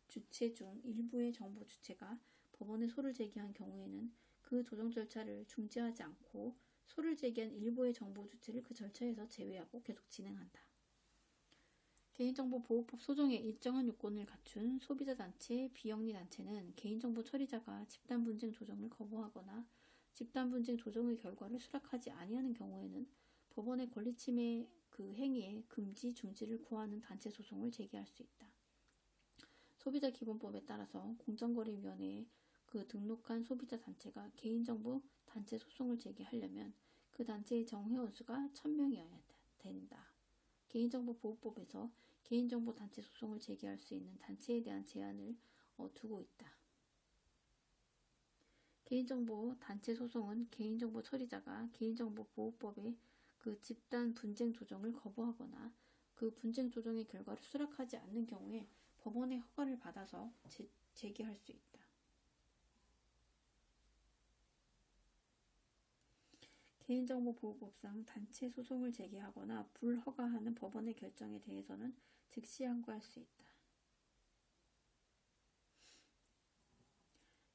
주체 중 일부의 정보 주체가 법원에 소를 제기한 경우에는 그 조정 절차를 중지하지 않고 소를 제기한 일부의 정보 주체를 그 절차에서 제외하고 계속 진행한다. 개인정보보호법 소정에 일정한 요건을 갖춘 소비자단체, 비영리단체는 개인정보 처리자가 집단분쟁 조정을 거부하거나 집단분쟁 조정의 결과를 수락하지 아니하는 경우에는 법원의 권리침해 그 행위의 금지, 중지를 구하는 단체 소송을 제기할 수 있다. 소비자기본법에 따라서 공정거래위원회에 그 등록한 소비자단체가 개인정보 단체 소송을 제기하려면 그 단체의 정회원수가 1000명이어야 된다. 개인정보보호법에서 개인정보 단체 소송을 제기할 수 있는 단체에 대한 제한을 두고 있다. 개인정보 단체 소송은 개인정보 처리자가 개인정보보호법의 그 집단 분쟁 조정을 거부하거나 그 분쟁 조정의 결과를 수락하지 않는 경우에 법원의 허가를 받아서 제기할 수 있다. 개인정보보호법상 단체 소송을 제기하거나 불허가하는 법원의 결정에 대해서는 즉시 항고할 수 있다.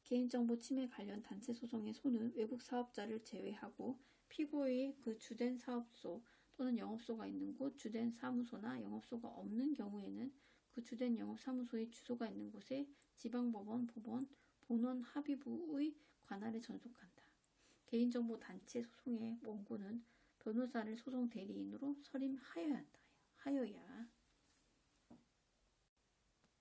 개인정보 침해 관련 단체 소송의 소는 외국 사업자를 제외하고 피고의 그 주된 사업소 또는 영업소가 있는 곳, 주된 사무소나 영업소가 없는 경우에는 그 주된 영업사무소의 주소가 있는 곳에 지방법원, 법원, 본원 합의부의 관할에 전속한다. 개인정보 단체 소송의 원고는 변호사를 소송 대리인으로 선임하여야 한다. 하여야.